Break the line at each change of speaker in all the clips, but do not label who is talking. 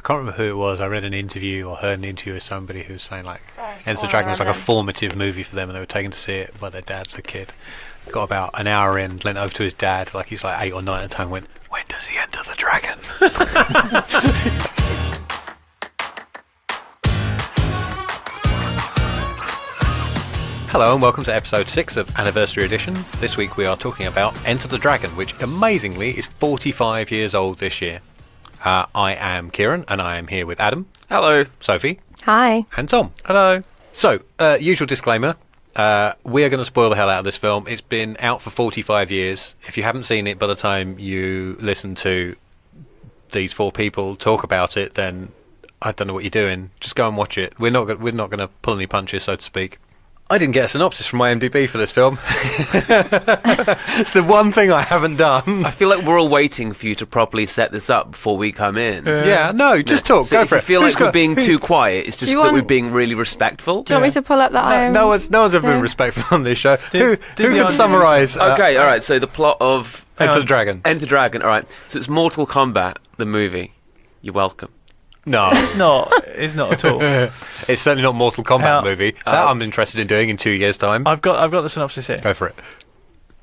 can't remember who it was. I read an interview or heard an interview with somebody who was saying like Enter the Dragon was like a formative movie for them, and they were taken to see it by their dad as a kid. Got about an hour in, leant over to his dad, like he's like 8 or 9 at the time, went, "When does he enter the dragon?" Hello and welcome to episode 6 of Anniversary Edition. This week we are talking about Enter the Dragon, which amazingly is 45 years old this year. I am Kieran and I am here with Adam.
Hello.
Sophie.
Hi.
And Tom.
Hello.
So, usual disclaimer, we are going to spoil the hell out of this film. It's been out for 45 years. If you haven't seen it by the time you listen to these four people talk about it, then I don't know what you're doing. Just go and watch it. We're not going to pull any punches, so to speak. I didn't get a synopsis from IMDb for this film. It's the one thing I haven't done.
I feel like we're all waiting for you to properly set this up before we come in.
Just talk.
So
go for it.
If you feel like we're being too quiet, it's just that we're being really respectful.
Do you want me to pull up that?
No one's ever been respectful on this show. Who can summarise?
Okay, all right. So the plot of
Enter the Dragon.
Enter the Dragon. All right. So it's Mortal Kombat, the movie. You're welcome.
No,
It's not at all.
It's certainly not Mortal Kombat movie. That I'm interested in doing in 2 years' time.
I've got the synopsis here.
Go for it.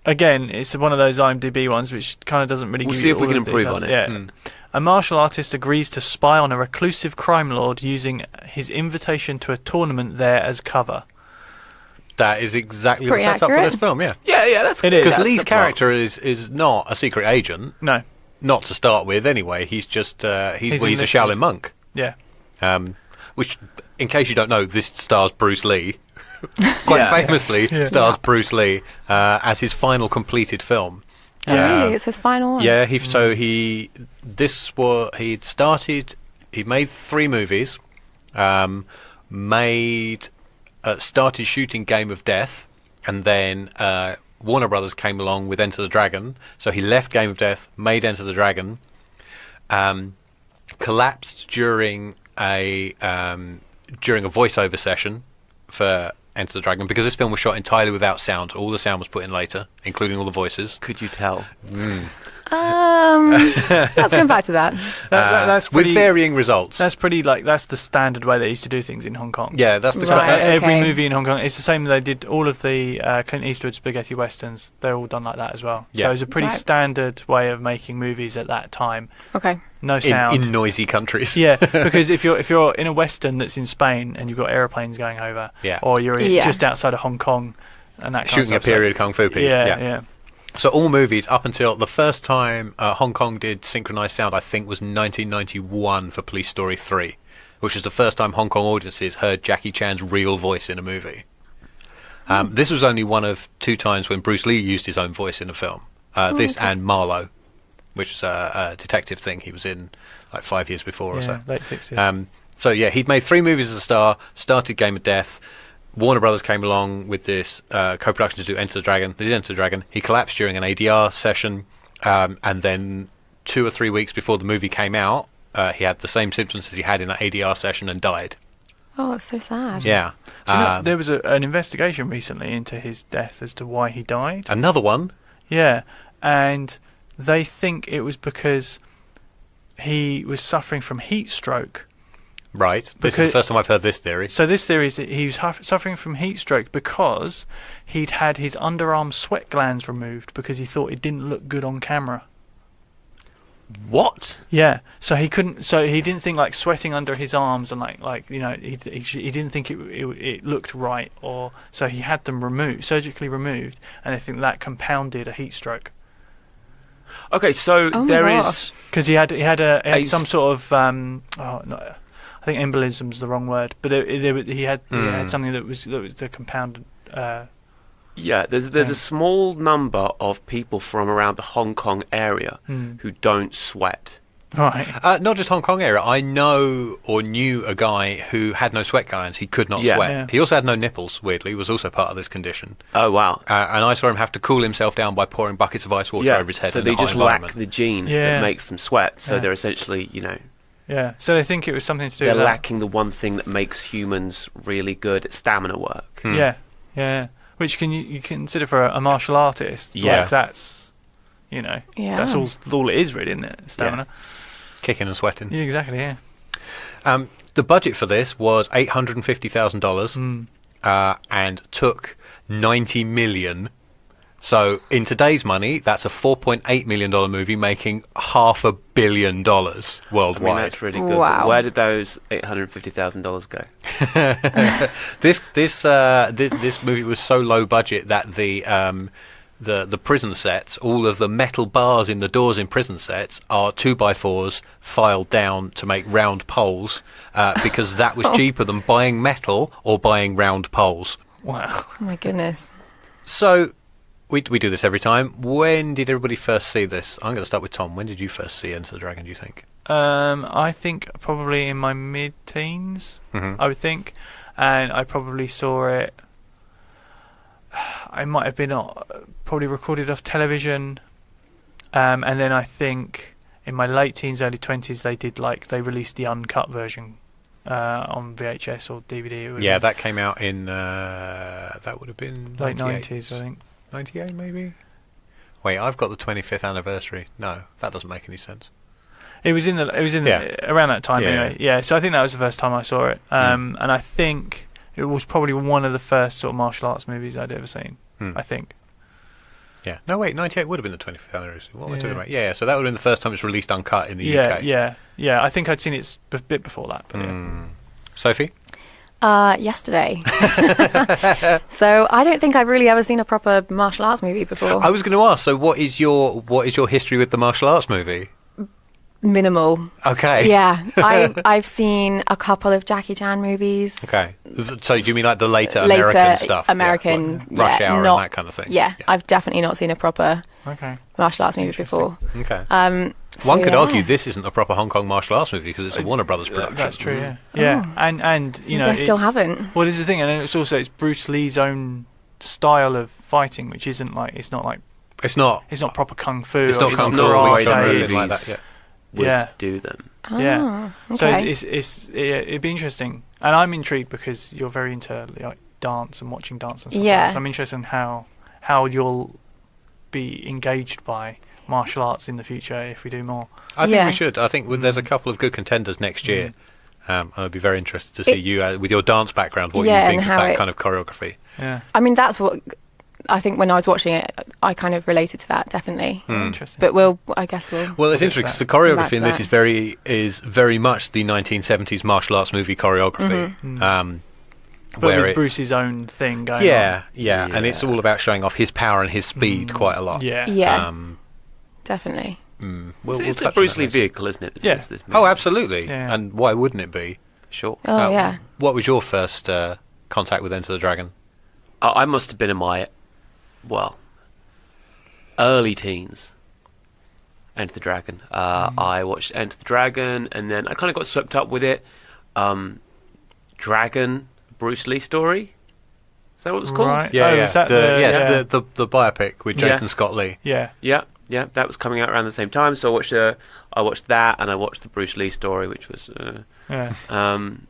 Again, it's one of those IMDb ones which kind of doesn't really.
We'll
give
see
you
if we
all
can
the
improve
details.
on it.
Yeah. A martial artist agrees to spy on a reclusive crime lord using his invitation to a tournament there as cover.
That is exactly
Pretty
the setup for
accurate.
this film. Yeah.
Yeah, that's
It is.
Because
that's
Lee's
the plot.
character is not a secret agent.
No.
Not to start with, anyway. He's just he's a
enlisted.
Shaolin monk.
Yeah.
Which, in case you don't know, this stars Bruce Lee. Quite famously stars Bruce Lee as his final completed film.
Oh, really? It's his final one?
Yeah, he made 3 movies, started shooting Game of Death, and then Warner Brothers came along with Enter the Dragon, so he left Game of Death, made Enter the Dragon, collapsed during a voiceover session for Enter the Dragon, because this film was shot entirely without sound. All the sound was put in later, including all the voices.
Could you tell?
Let's come back to that.
That's pretty,
with varying results.
That's pretty that's the standard way they used to do things in Hong Kong.
Yeah, that's the
Right.
Every
Okay.
movie in Hong Kong, it's the same. They did all of the Clint Eastwood spaghetti westerns. They're all done like that as well.
Yeah.
So it's a pretty
Right.
standard way of making movies at that time.
Okay.
No sound.
in noisy countries.
Yeah, because if you're in a western that's in Spain and you've got airplanes going over, or you're just outside of Hong Kong and that kind
shooting
of stuff,
a period kung fu piece.
Yeah.
So all movies up until the first time Hong Kong did synchronized sound, I think, was 1991 for Police Story 3, which was the first time Hong Kong audiences heard Jackie Chan's real voice in a movie. This was only one of 2 times when Bruce Lee used his own voice in a film. This and Marlowe, which is a detective thing he was in like 5 years before or so.
Late 60s.
So yeah, he'd made 3 movies as a star, started Game of Death. Warner Brothers came along with this co-production to do Enter the Dragon. They did Enter the Dragon. He collapsed during an ADR session, and then 2 or 3 weeks before the movie came out, he had the same symptoms as he had in that ADR session and died.
Oh, it's so sad.
Yeah.
Do you know, there was an investigation recently into his death as to why he died.
Another one?
Yeah, and they think it was because he was suffering from heat stroke.
Right. This is the first time I've heard this theory.
So this theory is that he was suffering from heat stroke because he'd had his underarm sweat glands removed because he thought it didn't look good on camera.
What?
Yeah. So he couldn't. So he didn't think like sweating under his arms and he didn't think it looked right, or so he had them surgically removed, and I think that compounded a heat stroke.
Okay, so there is
Because he had some sort of I think embolism's the wrong word, but he had something that was the compounded.
There's a small number of people from around the Hong Kong area who don't sweat.
Right.
Not just Hong Kong area. I knew a guy who had no sweat glands. He could not sweat.
Yeah.
He also had no nipples, weirdly. He was also part of this condition.
Oh, wow.
And I saw him have to cool himself down by pouring buckets of ice water over his head.
So
in
they
a hot
just lack
environment.
the gene that makes them sweat. So they're essentially,
Yeah. So they think it was something to do
they're
with that.
lacking the one thing that makes humans really good at stamina work.
Yeah. Which you consider for a martial artist.
Yeah.
Like that's, that's all it is, really, isn't it? Stamina.
Kicking and sweating.
Yeah, exactly. Yeah.
The budget for this was $850,000 and took $90 million. So in today's money, that's a $4.8 million movie making $500 million worldwide.
I mean, that's really good.
Wow.
But where did those $850,000 go?
This movie was so low budget that the prison sets, all of the metal bars in the doors in prison sets are 2x4s filed down to make round poles because that was cheaper than buying metal or buying round poles.
Wow.
Oh my goodness.
So we do this every time. When did everybody first see this? I'm going to start with Tom. When did you first see Enter the Dragon, do you think?
I think probably in my mid-teens, I would think. And I probably saw it... I might have been probably recorded off television, and then I think in my late teens, early 20s, they released the uncut version on VHS or DVD.
Yeah, that came out in that would have been
late 90s, I think.
98 maybe. Wait, I've got the 25th anniversary. No, that doesn't make any sense.
It was around that time anyway. Yeah, so I think that was the first time I saw it, and I think it was probably one of the first sort of martial arts movies I'd ever seen. I think.
Yeah. No, wait. 98 would have been the 25th anniversary. What am I talking about? Yeah. So that would have been the first time it's released uncut in the UK.
Yeah. I think I'd seen it a bit before that. But
Sophie.
Yesterday. So I don't think I've really ever seen a proper martial arts movie before.
I was going to ask. So what is your history with the martial arts movie?
Minimal.
Okay.
Yeah, I've seen a couple of Jackie Chan movies.
Okay. So do you mean like the later American stuff?
American,
like Rush Hour and that kind of thing?
Yeah, I've definitely not seen a proper martial arts movie before.
Okay.
So
One could argue this isn't a proper Hong Kong martial arts movie because it's a Warner Brothers production.
That's true. Yeah. Yeah, and you know,
they still haven't.
Well, this is the thing, and it's Bruce Lee's own style of fighting, which isn't like it's not proper kung fu.
It's not kung fu
or
anything like that.
Would do them.
Okay.
So it'd be interesting, and I'm intrigued because you're very into like dance and watching dance and stuff.
Yeah.
Like that. So I'm interested in how you'll be engaged by martial arts in the future if we do more.
I think we should. I think there's a couple of good contenders next year. I'd be very interested to see you with your dance background. What you think of that kind of choreography?
Yeah.
I mean, that's what. I think when I was watching it, I kind of related to that, definitely.
Interesting.
But I guess we'll.
Well, it's interesting because the choreography in this is very much the 1970s martial arts movie choreography.
But with Bruce's own thing going on.
Yeah, and it's all about showing off his power and his speed quite a lot.
Yeah. Definitely.
It's a Bruce Lee vehicle, isn't it?
Yeah.
This movie.
Oh, absolutely.
Yeah.
And why wouldn't it be?
Sure.
Oh, yeah.
What was your first contact with Enter the Dragon?
I must have been in my early teens. Enter the Dragon. I watched Enter the Dragon, and then I kind of got swept up with it. Dragon, Bruce Lee story. Is that what it's called?
Right.
Yeah,
Is that
the biopic with Jason Scott Lee.
Yeah.
That was coming out around the same time. So I watched that, and I watched the Bruce Lee story, which was and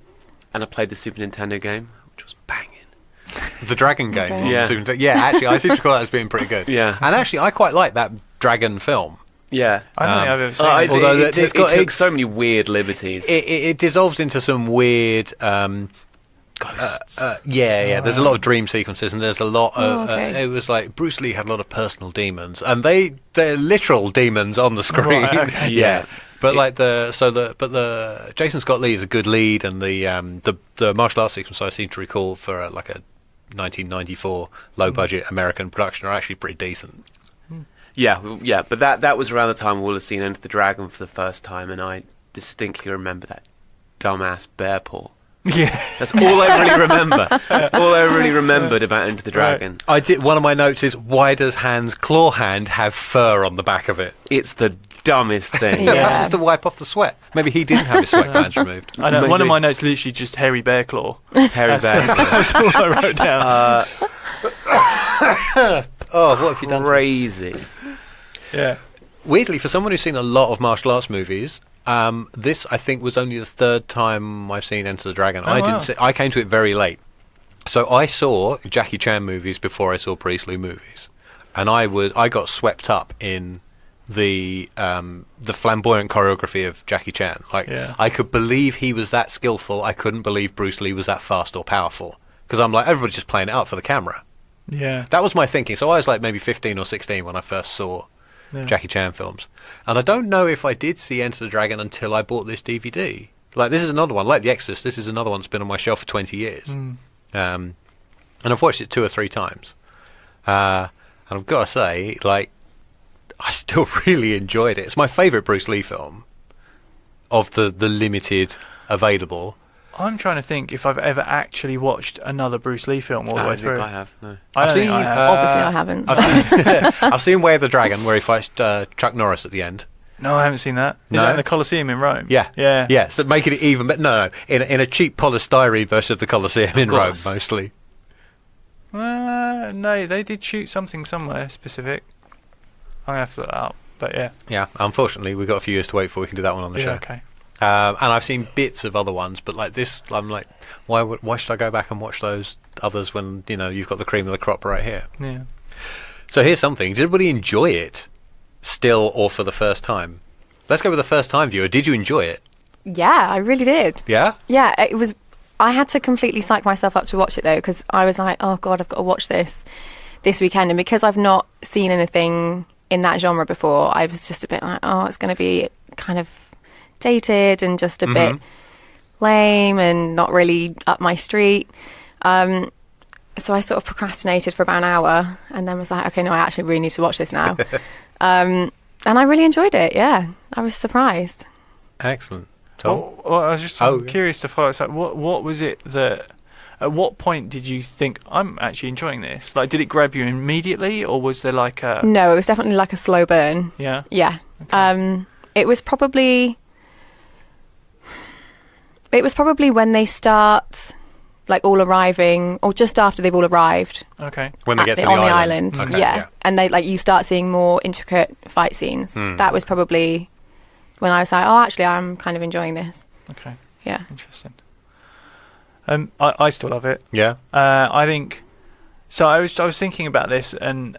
I played the Super Nintendo game, which was banging.
The Dragon game.
Okay.
Yeah, actually, I seem to recall that as being pretty good.
Yeah.
And actually, I quite like that Dragon film.
Yeah.
I don't think I've ever seen it.
Although
it took so many weird liberties.
It dissolves into some weird...
ghosts.
There's a lot of dream sequences, and there's a lot of...
okay.
it was like Bruce Lee had a lot of personal demons, and they're literal demons on the screen.
Right, okay.
Yeah.
But the Jason Scott Lee is a good lead, and the martial arts sequence I seem to recall for like a 1994 low budget American production are actually pretty decent.
Yeah, but that was around the time we'll have seen Enter the Dragon for the first time, and I distinctly remember that dumbass bear paw.
Yeah.
That's all I really remember. That's all I really remembered about Enter the Dragon.
I did. One of my notes is, why does Han's claw hand have fur on the back of it?
It's the dumbest thing.
Yeah.
Perhaps just to wipe off the sweat. Maybe he didn't have his sweat glands removed.
I know.
Maybe.
One of my notes literally just hairy bear claw.
Hairy bear.
That's all I wrote down.
Oh, what have you done?
Crazy.
Yeah.
Weirdly, for someone who's seen a lot of martial arts movies, this I think was only the third time I've seen Enter the Dragon. I came to it very late, so I saw Jackie Chan movies before I saw Bruce Lee movies, and I got swept up in the flamboyant choreography of Jackie Chan. Like, I could believe he was that skillful. I couldn't believe Bruce Lee was that fast or powerful. Because I'm like, everybody's just playing it up for the camera.
Yeah.
That was my thinking. So I was like maybe 15 or 16 when I first saw Jackie Chan films. And I don't know if I did see Enter the Dragon until I bought this DVD. Like, this is another one, like The Exorcist, this is another one that's been on my shelf for 20 years. And I've watched it 2 or 3 times. And I've got to say, like, I still really enjoyed it. It's my favourite Bruce Lee film of the limited available.
I'm trying to think if I've ever actually watched another Bruce Lee film all the way through.
I have. No.
Obviously,
I haven't.
I've seen Way of the Dragon, where he fights Chuck Norris at the end.
No, I haven't seen that. Is that in the Colosseum in Rome?
Yeah. So making it even better. No, in a cheap polystyrene version of the Colosseum in Rome, mostly.
No, they did shoot something somewhere specific. I'm going to have to look that up, but yeah.
Yeah, unfortunately, we've got a few years to wait before we can do that one on the show.
Okay.
And I've seen bits of other ones, but like this, I'm like, why should I go back and watch those others when, you know, you've got the cream of the crop right here?
Yeah.
So here's something. Did everybody enjoy it still or for the first time? Let's go with the first time viewer. Did you enjoy it?
Yeah, I really did.
Yeah?
Yeah, it was... I had to completely psych myself up to watch it, though, because I was like, oh, God, I've got to watch this weekend. And because I've not seen anything in that genre before, I was just a bit like, oh, it's going to be kind of dated and just a bit lame and not really up my street. So I sort of procrastinated for about an hour and then was like, okay, no, I actually really need to watch this now. And I really enjoyed it, yeah. I was surprised.
Excellent. Tom?
Well, I was just curious to follow. So what was it that... At what point did you think, I'm actually enjoying this? Like, did it grab you immediately, or was there like a...
No, it was definitely like a slow burn.
Yeah?
Yeah.
Okay.
It was probably when they start, like, all arriving, or just after they've all arrived.
Okay.
When they get to the
on
island.
the island.
Okay, yeah.
And they, like, you start seeing more intricate fight scenes. That was probably when I was like, oh, actually, I'm kind of enjoying this.
Okay.
Yeah.
Interesting. I still love it.
Yeah.
I think so. I was thinking about this, and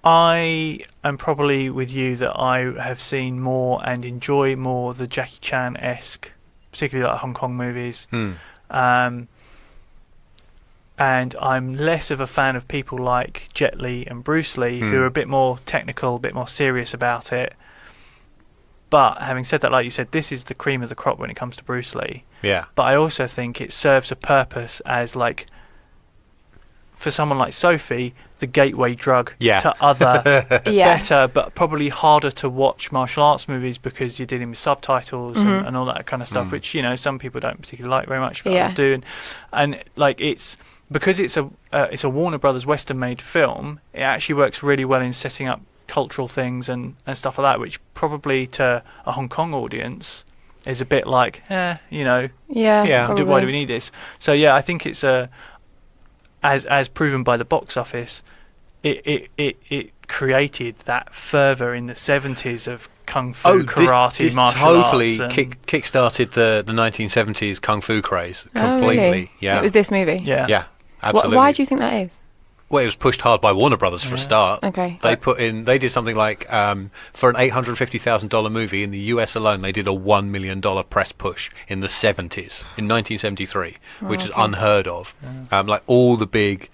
I am probably with you that I have seen more and enjoy more the Jackie Chan-esque, particularly like Hong Kong movies. And I'm less of a fan of people like Jet Li and Bruce Lee, who are a bit more technical, a bit more serious about it. But having said that, like you said, this is the cream of the crop when it comes to Bruce Lee.
Yeah.
But I also think it serves a purpose as, like, for someone like Sophie, the gateway drug to other better but probably harder to watch martial arts movies because you're dealing with subtitles and all that kind of stuff, which, you know, some people don't particularly like very much, but others do. And like, it's because it's a Warner Brothers Western-made film, it actually works really well in setting up cultural things and stuff like that, which probably to a Hong Kong audience is a bit like, you know, why do we need this? So yeah, I think it's as proven by the box office, it created that fervour in the 70s of kung fu, karate,
this
martial
totally
arts.
Kick-started the 1970s kung fu craze completely.
Oh, really?
Yeah,
it was this movie.
Yeah, absolutely.
Why do you think that is?
Well, it was pushed hard by Warner Brothers for a start.
Okay.
They did something like, for an $850,000 movie in the US alone, they did a $1 million press push in the 70s, in 1973, which is unheard of. Like all the big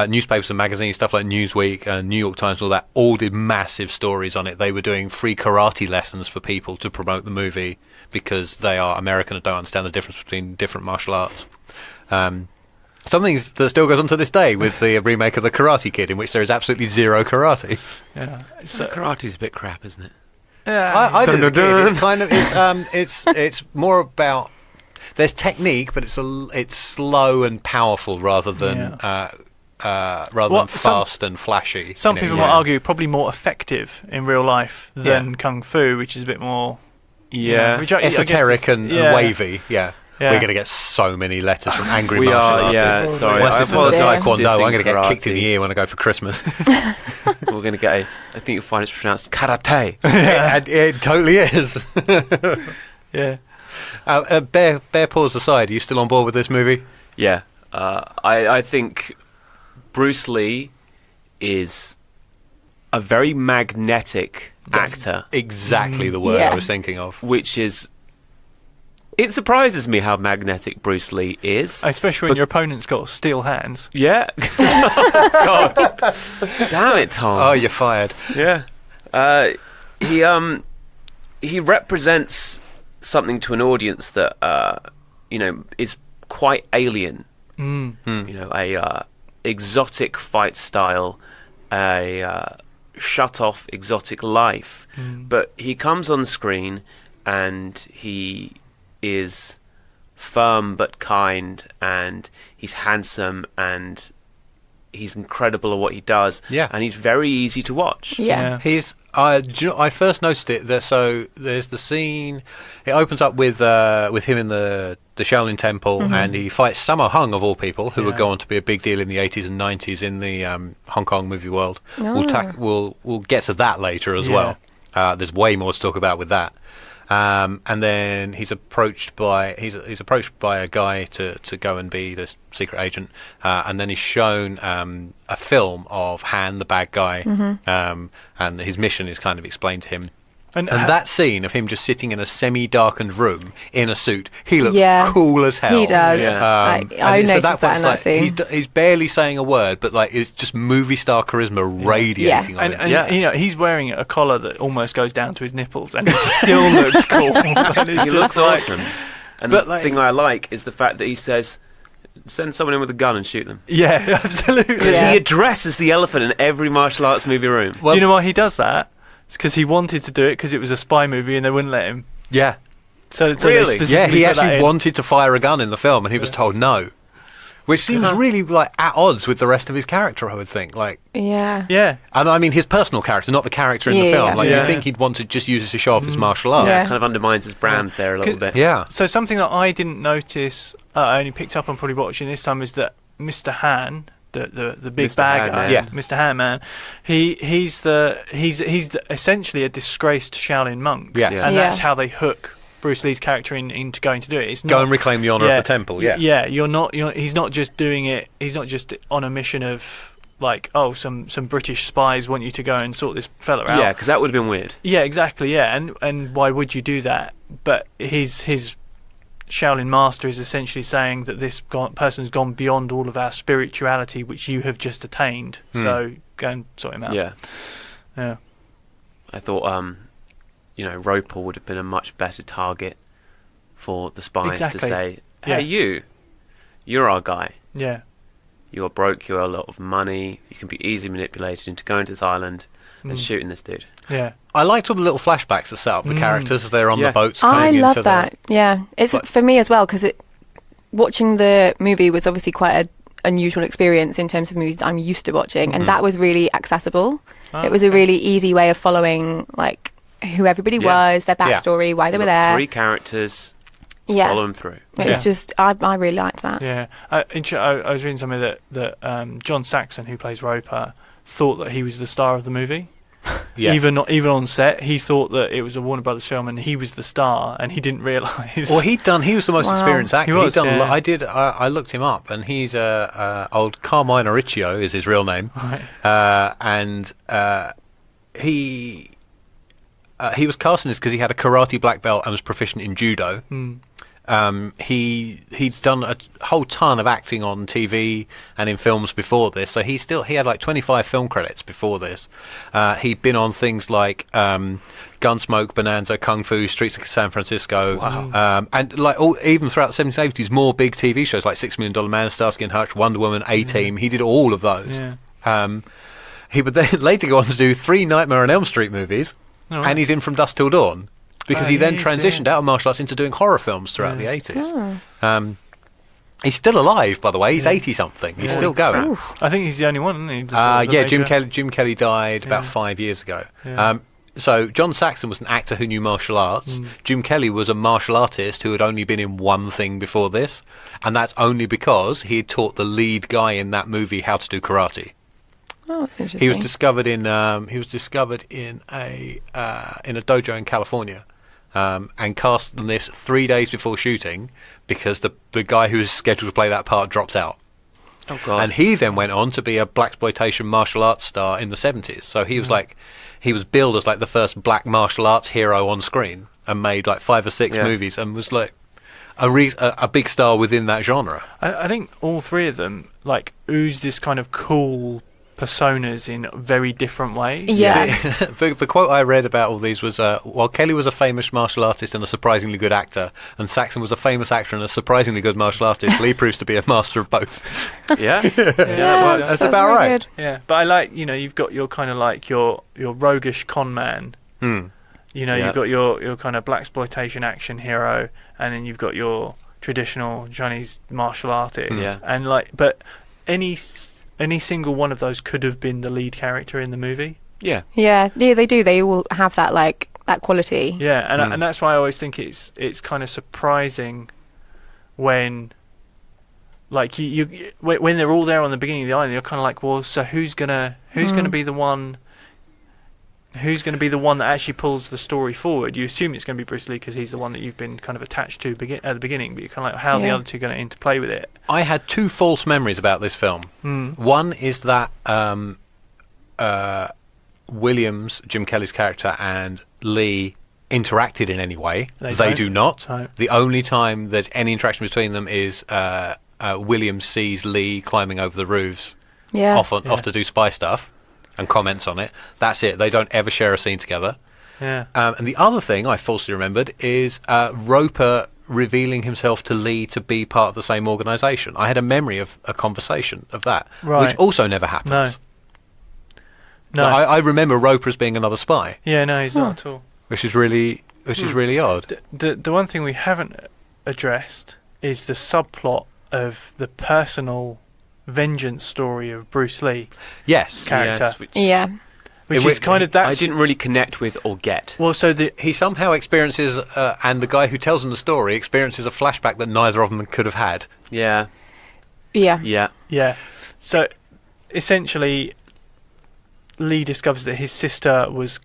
newspapers and magazines, stuff like Newsweek and New York Times, all that, all did massive stories on it. They were doing free karate lessons for people to promote the movie because they are American and don't understand the difference between different martial arts. Something that still goes on to this day with the remake of The Karate Kid, in which there is absolutely zero karate.
Yeah,
so karate's a bit crap, isn't it?
Yeah,
I think it's kind of it's more about there's technique, but it's slow and powerful rather than fast and flashy.
Some people might argue probably more effective in real life than kung fu, which is a bit more
esoteric and wavy. Yeah. We're going to get so many letters from angry martial artists.
Yeah, sorry.
Once this is Taekwondo, I'm going to get kicked in the ear when I go for Christmas.
We're going to get I think you'll find it's pronounced karate.
It totally is.
Yeah.
Bare pause aside, are you still on board with this movie?
Yeah. I think Bruce Lee is a very magnetic actor,
Exactly the word
Yeah.
I was thinking of.
which is. It surprises me how magnetic Bruce Lee is.
Especially when your opponent's got steel hands.
Yeah. God. Damn it, Tom.
Oh, you're fired.
Yeah. He represents something to an audience that is quite alien.
Mm.
You know, a exotic fight style, a shut off exotic life. But he comes on screen and he is firm but kind, and he's handsome, and he's incredible at what he does.
Yeah.
And he's very easy to watch.
Yeah.
He's. Do you know, I first noticed it. So there's the scene. It opens up with him in the Shaolin Temple, and he fights Sammo Hung of all people, who would go on to be a big deal in the 80s and 90s in the Hong Kong movie world. We'll get to that later as well. There's way more to talk about with that. And then he's approached by a guy to go and be this secret agent, and then he's shown a film of Han, the bad guy, and his mission is kind of explained to him. And that scene of him just sitting in a semi-darkened room in a suit, he looks cool as hell.
He does.
Yeah.
I noticed that in that scene.
He's barely saying a word, but like it's just movie star charisma radiating on him.
And you know, he's wearing a collar that almost goes down to his nipples, and he still looks cool. And
He looks awesome. And the thing I like is the fact that he says, send someone in with a gun and shoot them.
Yeah, absolutely.
Because he addresses the elephant in every martial arts movie room.
Do you know why he does that? It's because he wanted to do it because it was a spy movie and they wouldn't let him.
Yeah.
Really?
So they specifically
Yeah, he
put that
actually
in.
wanted to fire a gun in the film, and he was told no, which seems really like at odds with the rest of his character. I would think, like,
Yeah.
Yeah.
and I mean his personal character, not the character in the
Yeah,
film.
yeah.
Like
Yeah.
you think he'd want to just use it to show off his martial arts.
Yeah.
It kind of undermines his brand there a little bit.
Yeah.
So something that I didn't notice, I only picked up on probably watching this time, is that Mr. Han, the big
Mr.
bad
Han
guy,
Man.
Yeah.
Mr. Han Man, he's essentially a disgraced Shaolin monk.
Yes.
Yeah.
And
Yeah.
that's how they hook Bruce Lee's character into going to do it. It's
Go
not,
and reclaim the honor of the temple. Yeah.
Yeah, he's not just doing it. He's not just on a mission of like, oh, some British spies want you to go and sort this fella out.
Yeah, because that would have been weird.
Yeah, exactly. Yeah, and why would you do that? But his Shaolin master is essentially saying that this person's gone beyond all of our spirituality, which you have just attained. So go and sort him out.
Yeah.
Yeah.
I thought, Roper would have been a much better target for the spies to
Exactly.
say, hey,
Yeah.
you're our guy.
Yeah.
You're broke, you owe a lot of money, you can be easily manipulated into going to this island and shooting this dude.
Yeah.
I liked all the little flashbacks that set up the characters as they're on
Yeah.
the boats.
I
coming in,
love
so
that. Yeah, it's
But-
for me as well because watching the movie was obviously quite an unusual experience in terms of movies that I'm used to watching, and that was really accessible. It was a really easy way of following like who everybody
Yeah.
was, their backstory, why they
You've
were
got
there.
3 characters,
Yeah,
follow them through.
it was just I really liked that.
Yeah. I was reading something that John Saxon, who plays Roper, thought that he was the star of the movie.
Yes.
Even on set, he thought that it was a Warner Brothers film and he was the star, and he didn't realise.
Well, he was the most
Wow.
experienced actor.
He was, yeah.
I looked him up, and he's old Carmine Riccio is his real name,
Right.
and he was cast in this because he had a karate black belt and was proficient in judo. He's done a whole ton of acting on TV and in films before this, so he had like 25 film credits before this. He'd been on things like Gunsmoke, Bonanza, Kung Fu, Streets of San Francisco, and like even throughout the 70s and 80s, more big TV shows like $6 Million Man, Starsky and Hutch, Wonder Woman, A-Team. He did all of those.
Yeah.
He would then later go on to do 3 Nightmare on Elm Street movies,
Oh, right.
and he's in From Dusk Till Dawn, because
Oh,
he then
yes,
transitioned
yeah.
out of martial arts into doing horror films throughout
Yeah.
the 80s. He's still alive, by the way. He's 80-something. He's
Yeah.
still going.
Ooh.
I think he's the only one, isn't he?
Yeah, Jim Kelly died about
Yeah.
5 years ago.
Yeah.
So John Saxon was an actor who knew martial arts. Jim Kelly was a martial artist who had only been in one thing before this, and that's only because he had taught the lead guy in that movie how to do karate.
Oh, that's interesting.
He was discovered in a dojo in California, and cast in this 3 days before shooting because the guy who was scheduled to play that part dropped out.
Oh, God.
And he then went on to be a blaxploitation martial arts star in the 70s. So he was he was billed as like the first black martial arts hero on screen, and made like 5 or 6 movies, and was like a big star within that genre.
I think all three of them like ooze this kind of cool personas in very different ways.
Yeah.
The quote I read about all these was, while Kelly was a famous martial artist and a surprisingly good actor, and Saxon was a famous actor and a surprisingly good martial artist, Lee proves to be a master of both.
Yeah.
That's about
really
right.
good.
Yeah, but I like, you've got your kind of like your roguish con man. You've got your kind of blaxploitation action hero, and then you've got your traditional Chinese martial artist.
Yeah.
And but any single one of those could have been the lead character in the movie.
Yeah.
Yeah, they do. They all have that that quality.
Yeah, and that's why I always think it's kind of surprising when when they're all there on the beginning of the island, you're kind of like, well, so who's gonna be the one? Who's going to be the one that actually pulls the story forward? You assume it's going to be Bruce Lee because he's the one that you've been kind of attached to at the beginning, but you're kind of like, how are the other two going to interplay with it?
I had 2 false memories about this film. One is that Williams, Jim Kelly's character, and Lee interacted in any way. They do not.
No.
The only time there's any interaction between them is Williams sees Lee climbing over the roofs off to do spy stuff, and comments on it. That's it. They don't ever share a scene together.
Yeah.
And the other thing I falsely remembered is Roper revealing himself to Lee to be part of the same organisation. I had a memory of a conversation of that, which also never happens.
No.
I remember Roper as being another spy.
Yeah, no, he's not at all.
Which is really odd.
The one thing we haven't addressed is the subplot of the personal vengeance story of Bruce Lee.
Yes.
Character.
Yes,
which is kind of that.
I didn't really connect with or get.
Well, so
he somehow experiences, and the guy who tells him the story experiences a flashback that neither of them could have had.
Yeah.
So essentially, Lee discovers that his sister was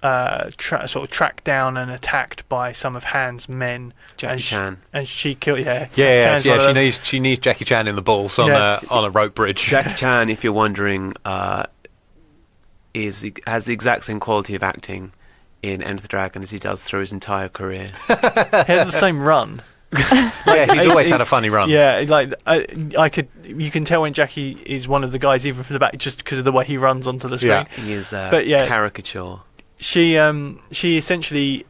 sort of tracked down and attacked by some of Han's men.
Jackie Chan.
And she killed.
She needs Jackie Chan in the balls on a rope bridge.
Jackie Chan, if you're wondering, has the exact same quality of acting in Enter the Dragon as he does through his entire career.
He has the same run.
He's always had a funny run.
Yeah, you can tell when Jackie is one of the guys even from the back just because of the way he runs onto the screen.
Yeah. He is caricature.
She essentially,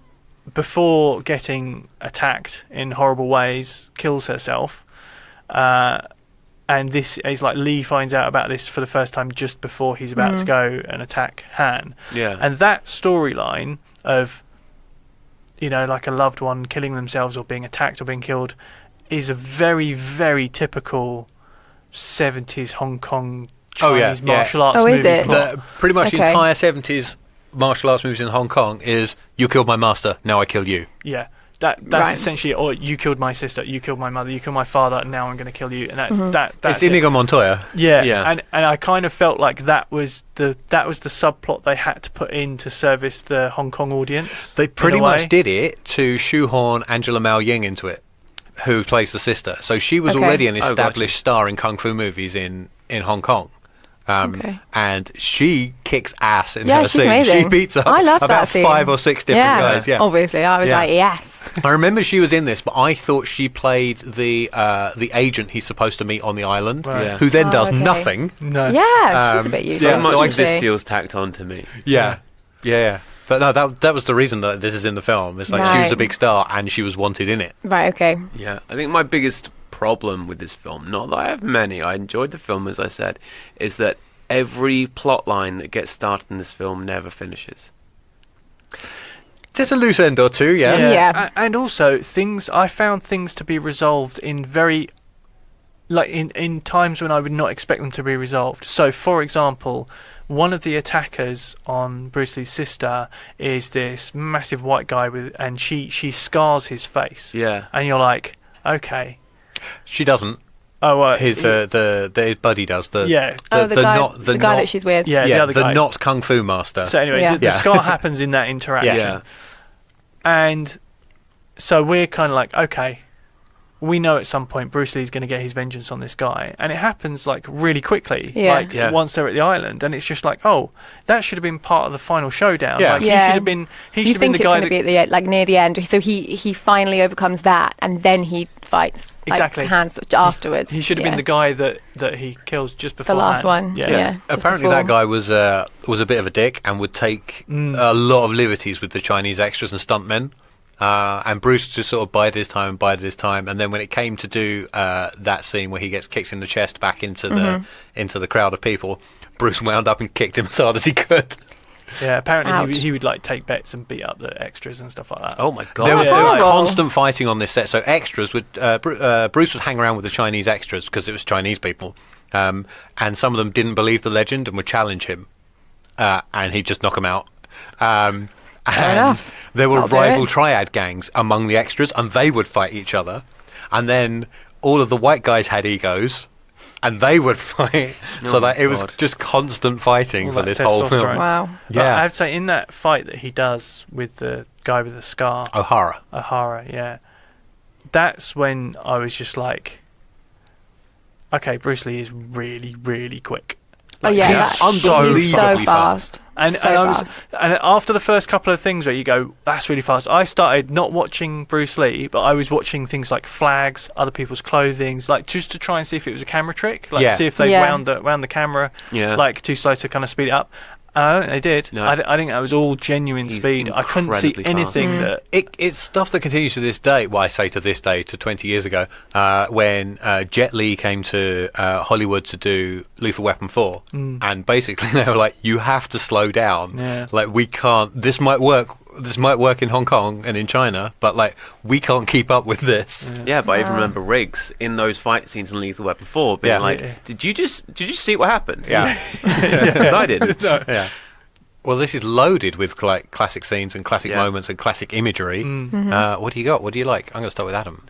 before getting attacked in horrible ways, kills herself. And this is like Lee finds out about this for the first time just before he's about to go and attack Han.
Yeah.
And that storyline of, like a loved one killing themselves or being attacked or being killed is a very, very typical 70s Hong Kong Chinese martial arts movie.
Is it?
Pretty much the entire 70s martial arts movies in Hong Kong is, you killed my master, now I kill you.
Yeah. That's essentially, or you killed my sister, you killed my mother, you killed my father, and now I'm going to kill you. And that's
it's Inigo Montoya.
Yeah. And I kind of felt like that was the subplot they had to put in to service the Hong Kong audience.
They pretty much did it to shoehorn Angela Mao Ying into it, who plays the sister. So she was already an established star in kung fu movies in Hong Kong. And she kicks ass in her
she's
scene.
amazing.
She beats up
I love
about
that scene.
5 or 6 different guys. Yeah,
obviously. I was like, yes.
I remember she was in this, but I thought she played the agent he's supposed to meet on the island, who then does nothing.
No.
Yeah, she's a bit useless.
So much of this feels tacked on to me.
Yeah. But no, that was the reason that this is in the film. It's like she was a big star and she was wanted in it.
Right, okay.
Yeah, I think my biggest problem with this film, not that I have many, I enjoyed the film as I said, is that every plot line that gets started in this film never finishes.
There's a loose end or two,
Yeah.
And also I found things to be resolved in very, in times when I would not expect them to be resolved. So, for example, one of the attackers on Bruce Lee's sister is this massive white guy and she scars his face.
Yeah.
And you're like, okay.
She doesn't.
Oh,
his buddy does. The
guy that she's with.
Yeah, the other guy.
The not kung fu master.
So anyway, the scar happens in that interaction.
Yeah.
And so we're kind of like, okay, we know at some point Bruce Lee's going to get his vengeance on this guy, and it happens like really quickly.
Yeah.
Like once they're at the island, and it's just like, oh, that should have been part of the final showdown.
Yeah.
Like,
Yeah.
he should have been. He
You
should have been
think
the
it's
guy
going to be at the end, like near the end. So he finally overcomes that, and then he fights like,
Exactly.
hands afterwards.
He should have been the guy that he kills just before
the last one. Yeah. just
Apparently,
before.
that guy was a bit of a dick and would take a lot of liberties with the Chinese extras and stuntmen. And Bruce just sort of bided his time, and then when it came to do that scene where he gets kicked in the chest back into the crowd of people, Bruce wound up and kicked him as hard as he could.
Yeah, apparently
Ouch.
he would like take bets and beat up the extras and stuff like that.
Oh my god!
There was
horrible.
constant fighting on this set. So extras would Bruce would hang around with the Chinese extras because it was Chinese people, and some of them didn't believe the legend and would challenge him, and he'd just knock them out. And
enough.
there were
I'll do
rival
it.
triad gangs among the extras, and they would fight each other. And then all of the white guys had egos, and they would fight.
Oh
So
my
that it was
God.
just constant fighting
All
for
that
this whole film.
testosterone.
Wow.
But
Yeah.
I have to say, in that fight that he does with the guy with the scar,
O'Hara.
yeah, that's when I was just like, okay, Bruce Lee is really, really quick.
Oh yeah,
he's
that-
unbelievably
he's so fast.
And,
So
and I was,
fast.
and after the first couple of things where you go, that's really fast, I started not watching Bruce Lee, but I was watching things like flags, other people's clothing, like just to try and see if it was a camera trick, like
Yeah.
see if they
Yeah.
wound the camera,
Yeah.
like too slow to kind of speed it up. And I don't think they did.
No.
I think that was all genuine
He's
speed. I couldn't see
incredibly
anything
fast.
that.
It's stuff that continues to this day. Well, I say to this day, to 20 years ago, when Jet Li came to Hollywood to do Lethal Weapon 4, and basically they were like, "You have to slow down.
Yeah.
Like we can't. This might work. This might work in Hong Kong and in China, but like we can't keep up with this."
Yeah, but I even
Wow.
remember Riggs in those fight scenes in Lethal Weapon 4 being
Yeah.
like,
Yeah.
did you see what happened?
Yeah,
Because I didn't.
yeah. Well, this is loaded with like classic scenes and classic
Yeah.
moments and classic imagery. What do you got? What do you like? I'm going to start with Adam.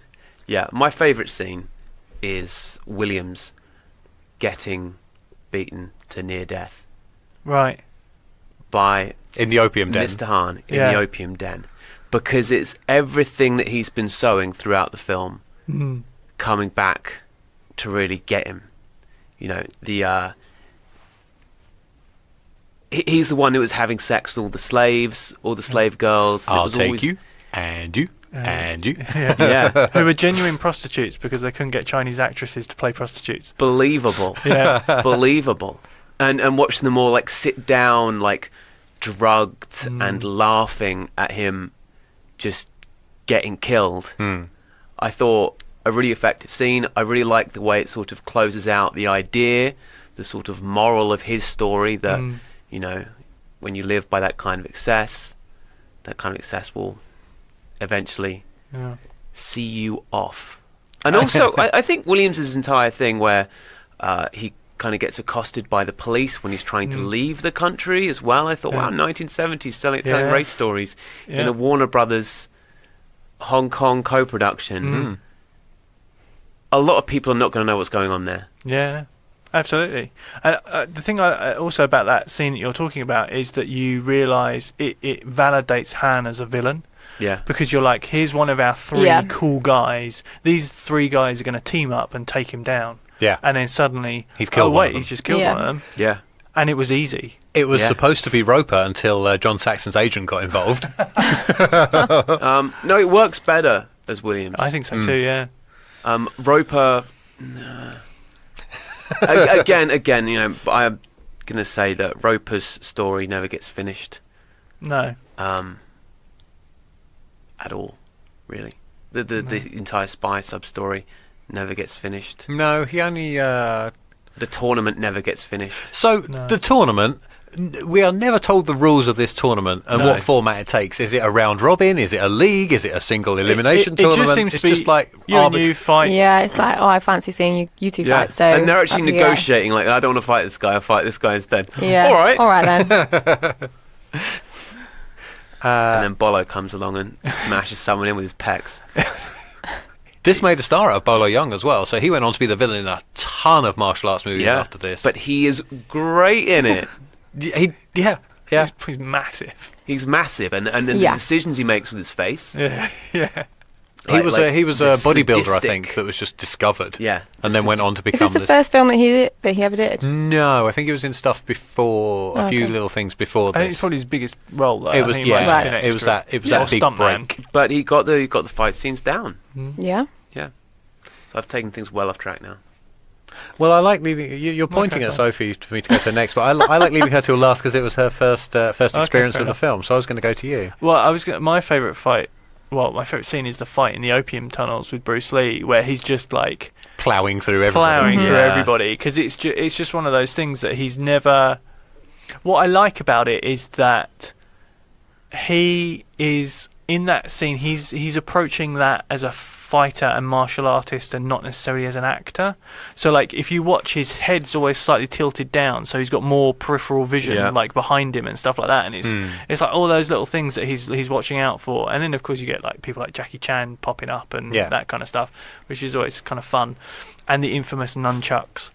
Yeah, my favourite scene is Williams getting beaten to near death
Right.
by
In the opium den.
Mr. Han in
Yeah.
the opium den, because it's everything that he's been sowing throughout the film coming back to really get him. You know, he's the one who was having sex with all the slaves, all the slave girls. and it
I'll
was
take
always,
you, and you, and you.
Yeah,
Who were genuine prostitutes because they couldn't get Chinese actresses to play prostitutes.
believable.
Yeah.
Believable. And watching them all like sit down, like drugged and laughing at him just getting killed. I thought a really effective scene. I really like the way it sort of closes out the idea, the sort of moral of his story that, you know, when you live by that kind of excess will eventually
Yeah.
see you off. And also, I think Williams' entire thing where he kind of gets accosted by the police when he's trying to leave the country as well. I thought,
Yeah.
wow, 1970s telling
Yeah.
race stories in
Yeah.
a Warner Brothers Hong Kong co-production. A lot of people are not going to know what's going on there.
Yeah, absolutely. And the thing also about that scene that you're talking about is that you realise it validates Han as a villain.
Yeah.
Because you're like, here's one of our three
Yeah.
cool guys. These three guys are going to team up and take him down.
Yeah.
And then suddenly,
He's killed
oh
one
wait,
of them.
he's just killed
Yeah.
one of them.
Yeah.
And it was easy.
It was
Yeah.
supposed to be Roper until John Saxon's agent got involved.
No, it works better as Williams.
I think so too, yeah.
Roper. Again, you know, I'm going to say that Roper's story never gets finished.
No.
At all, really. The entire spy sub-story never gets finished.
No, he only...
The tournament never gets finished.
So,
No.
the tournament... We are never told the rules of this tournament and
No.
what format it takes. Is it a round robin? Is it a league? Is it a single elimination
It
tournament?
just seems
it's
to be
just like
you and you fight.
Yeah, it's like, oh, I fancy seeing you two fight. So
and they're actually
up here.
negotiating, like, I don't want to fight this guy, I'll fight this guy instead.
Yeah.
All right.
All right then.
And then Bolo comes along and smashes someone in with his pecs.
This made a star out of Bolo Young as well, so he went on to be the villain in a ton of martial arts movies after this.
But he is great in it.
Yeah.
He's massive.
He's massive, and the
Yeah.
decisions he makes with his face.
Yeah. Yeah.
He was a bodybuilder, I
sadistic-
think, that was just discovered.
Yeah.
And then went on to
Is
become
this the first film that he ever did?
No, I think it was in stuff before, a few
Okay.
little things before
I think
this.
it's probably his biggest role. Though.
It was,
I think might
yeah,
just been
Right.
it was
extra.
that
Or
big
stuntman.
break.
But he got the fight scenes down.
Yeah.
Yeah. So I've taken things well off track now.
Well, I like leaving. You're pointing
Okay,
at
fine.
Sophie for me to go to next, but I like leaving her till last because it was her first experience
fair
of the
enough.
film. So I was going to go to you.
Well, my favourite fight. Well, my favourite scene is the fight in the opium tunnels with Bruce Lee, where he's just like
Ploughing through everybody.
plowing through
Yeah.
everybody, because it's just one of those things that he's never. What I like about it is that he is in that scene. He's approaching that as a fighter and martial artist, and not necessarily as an actor. So, like, if you watch, his head's always slightly tilted down, so he's got more peripheral vision,
Yeah.
like behind him and stuff like that. And it's like all those little things that he's watching out for. And then, of course, you get like people like Jackie Chan popping up and
Yeah.
that kind of stuff, which is always kind of fun. And the infamous nunchucks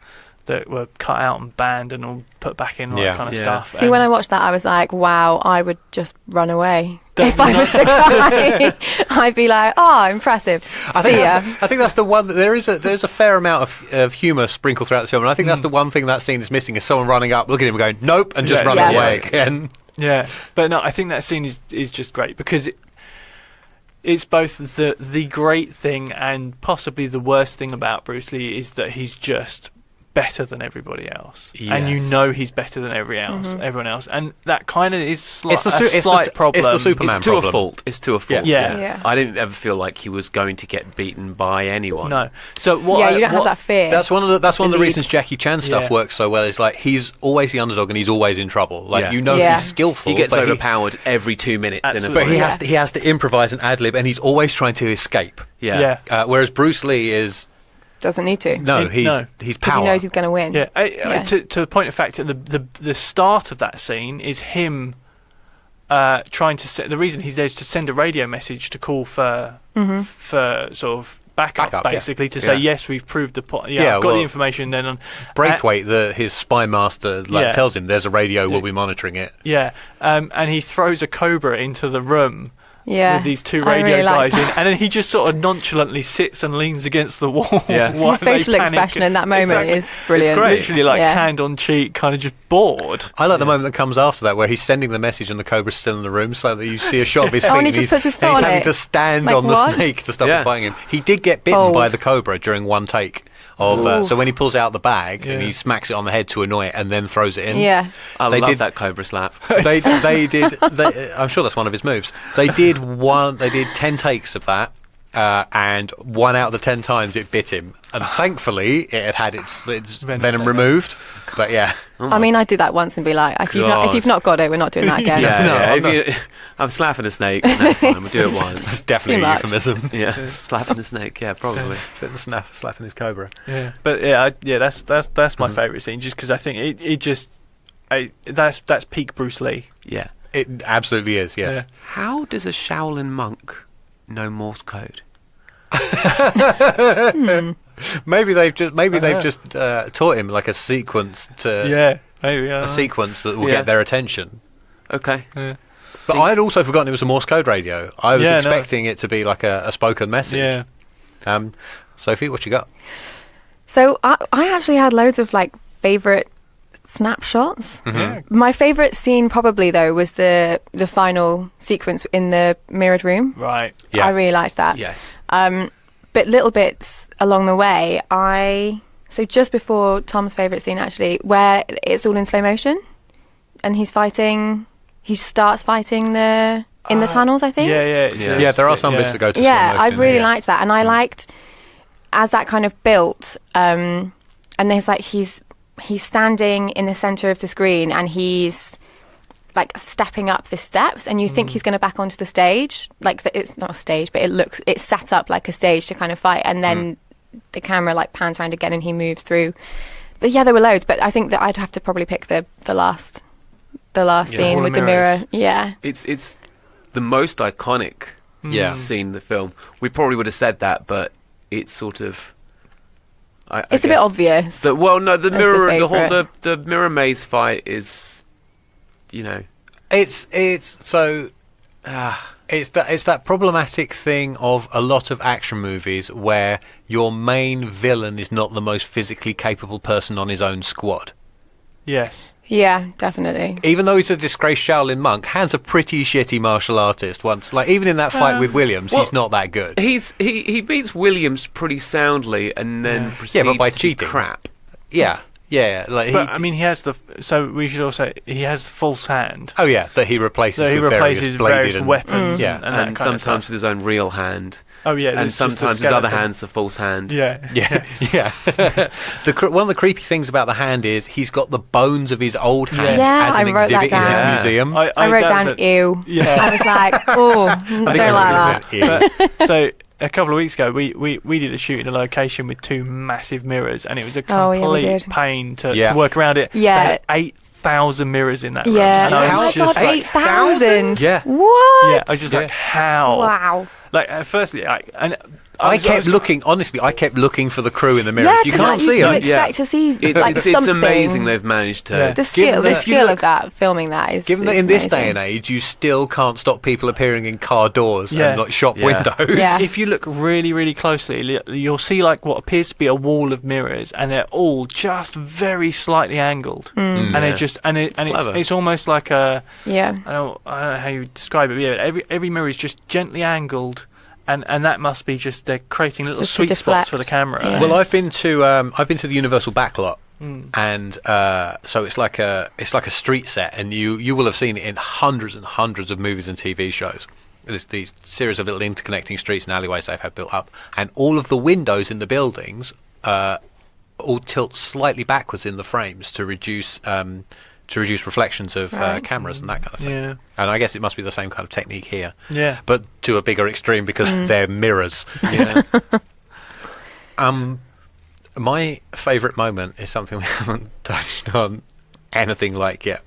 that were cut out and banned and all put back in, all
Yeah.
that kind of
Yeah.
stuff.
See,
And
when I watched that, I was like, wow, I would just run away.
Don't-
If I was the guy, I'd be like, oh, impressive.
I
See ya.
think that's the one. There's a fair amount of humour sprinkled throughout the film, and I think that's the one thing that scene is missing: is someone running up, looking at him, and going nope, and just
Yeah.
running
Yeah.
away again.
Yeah, but no, I think that scene is just great because it's both the great thing and possibly the worst thing about Bruce Lee is that he's just better than everybody else, and you
Yes.
know he's better than everyone else, and that kind of is
It's the
slight problem.
It's the Superman
It's to
problem.
a fault. It's to a fault.
Yeah.
Yeah.
I didn't ever feel like he was going to get beaten by anyone.
No, so what?
Yeah, you don't have that fear.
That's one of the
Believe.
reasons Jackie Chan stuff
Yeah.
works so well. Is like he's always the underdog and he's always in trouble. Like
Yeah.
you know
Yeah.
he's skillful.
He gets
but
overpowered every 2 minutes.
Absolutely.
But he
Yeah.
has to improvise and ad lib, and he's always trying to escape.
Yeah.
Whereas Bruce Lee is
Doesn't need to.
no,
He- no.
he's
Because
power.
he knows he's going to win.
Yeah,
Yeah.
To the point of fact, the start of that scene is him trying to. The reason he's there is to send a radio message to call for sort of backup
Backup, yeah.
basically to say
Yeah.
yes, we've proved the point. Yeah,
Yeah,
I've got
well,
the information. Then
Braithwaite, his spy master,
Yeah.
tells him there's a radio. We'll be monitoring it.
yeah, and he throws a cobra into the room.
Yeah.
With these two
I
radio
really like
guys in,
that.
and then he just sort of nonchalantly sits and leans against the wall.
Yeah.
while
His
they
facial
panic.
expression in that moment
Exactly.
is brilliant.
It's great.
Literally like
Yeah.
hand on cheek, kind of just bored.
I like the moment that comes after that, where he's sending the message and the cobra's still in the room, so that you see a shot of his feet.
Oh, and he just puts his
and
foot
he's
on
having
it.
to stand
Like,
on the
what?
snake to stop
Yeah.
it biting him. He did get bitten
Bold.
by the cobra during one take. So when he pulls out the bag and
Yeah.
he smacks it on the head to annoy it and then throws it in.
Yeah.
I
They
love
did-
that cobra slap.
They did. I'm sure that's one of his moves. They did 10 takes of that, and 1 out of the 10 times it bit him. And thankfully, it had its
Venom
venom
taken.
removed. But yeah,
I mean, I'd do that once and be like, if
God.
you've not got it, we're not doing that again.
Yeah,
No,
yeah.
I'm
If you- I'm slapping a snake. That's fine. We'll do it once.
that's definitely a
much.
euphemism.
Yeah, slapping the snake. Yeah, probably.
Slapping his cobra.
Yeah, but that's my favourite scene, just because I think that's peak Bruce Lee.
Yeah.
It absolutely is. Yes.
Yeah.
How does a Shaolin monk know Morse code?
Maybe they've just taught him like a sequence to
Yeah, maybe.
a sequence that will
Yeah.
get their attention.
Okay.
Yeah.
But I'd also forgotten it was a Morse code radio. I was
Yeah, no.
expecting it to be like a spoken message.
Yeah.
Sophie, what you got?
So I actually had loads of like favourite snapshots.
Yeah.
My favourite scene probably though was the final sequence in the mirrored room.
Right.
Yeah.
I really liked that.
Yes.
But little bits along the way, so just before Tom's favourite scene actually, where it's all in slow motion, and he starts fighting in the tunnels, I think.
Yeah.
Yeah, there are some bits that go to
Yeah,
slow
I
motion,
really
yeah.
liked that, and I liked as that kind of built. And there's like he's standing in the center of the screen, and he's like stepping up the steps, and you think he's going to back onto the stage. Like it's not a stage, but it's set up like a stage to kind of fight, and then the camera like pans around again, and he moves through. But yeah, there were loads, but I think that I'd have to probably pick the last scene
All
with
the
the
mirrors.
mirror. Yeah.
It's the most iconic
Yeah.
scene in the film. We probably would have said that, but it's sort of. I
It's a bit
guess
obvious.
The
the
mirror, the whole
favourite.
the mirror maze fight is,
It's so. It's that problematic thing of a lot of action movies where your main villain is not the most physically capable person on his own squad.
Yes.
Yeah, definitely.
Even though he's a disgraced Shaolin monk, Han's a pretty shitty martial artist. Once, like even in that fight with Williams, he's not that good.
He beats Williams pretty soundly, and then proceeds
but by
to be
cheating.
crap.
Yeah. Like
But I mean, he has the. So we should also. He has the false hand.
Oh yeah, that he replaces.
So he
with
replaces various weapons.
Yeah.
and that kind of
sometimes
stuff.
with his own real hand.
Oh yeah,
And
it's just a
sometimes his other
skeleton.
hand's the false hand.
Yeah.
Yeah. One of the creepy things about the hand is he's got the bones of his old hand
Yeah,
as an
I wrote that
exhibit in
down.
his museum.
I wrote
that was
down ew.
Yeah.
I was like, oh, I don't like that.
Yeah.
So a couple of weeks ago, we did a shoot in a location with 2 massive mirrors, and it was a
Oh, yeah, we
complete
did.
pain to
Yeah.
work around it.
Yeah.
They had 8,000 mirrors in that room.
Yeah.
And I
Oh
was
my
just
god,
like,
8,000.
Yeah.
What?
yeah, I was just like, how?
Wow.
Like, firstly,
I kept looking. Honestly, I kept looking for the crew in the mirrors.
Yeah,
You
'cause
can't see
you
them.
expect to see like
It's
something.
amazing they've managed to.
Yeah.
The skill,
Given
the
that-
skill of that filming that is.
Given that
is
in this
amazing.
day and age, you still can't stop people appearing in car doors
Yeah.
and like shop
Yeah.
windows.
Yeah.
If you look really, really closely, you'll see like what appears to be a wall of mirrors, and they're all just very slightly angled, and
Yeah.
they're just it's
clever.
it's almost like a
Yeah.
I don't know how you describe it, but yeah, every mirror is just gently angled, and that must be just they're creating little
Just to
sweet spots
deflect.
for the camera.
Yeah.
Well, I've been to the Universal Backlot, and so it's like a street set, and you will have seen it in hundreds and hundreds of movies and TV shows. There's these series of little interconnecting streets and alleyways they've had built up, and all of the windows in the buildings all tilt slightly backwards in the frames to reduce reflections of
Right.
cameras and that kind of thing.
Yeah.
And I guess it must be the same kind of technique here.
Yeah.
But to a bigger extreme because they're mirrors.
Yeah.
My favourite moment is something we haven't touched on anything like yet.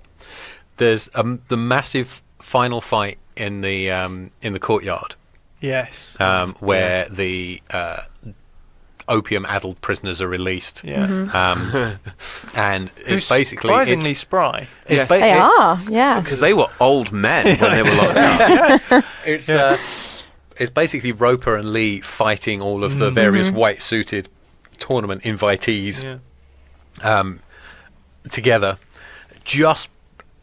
There's the massive final fight in the courtyard
Yes.
where the opium-addled prisoners are released.
Yeah.
And
Who's
it's basically
surprisingly spry.
it's,
Yes.
ba-
They
it-
are. Yeah.
Because they were old men when they were locked up.
it's basically Roper and Lee fighting all of the various white-suited tournament invitees together. Just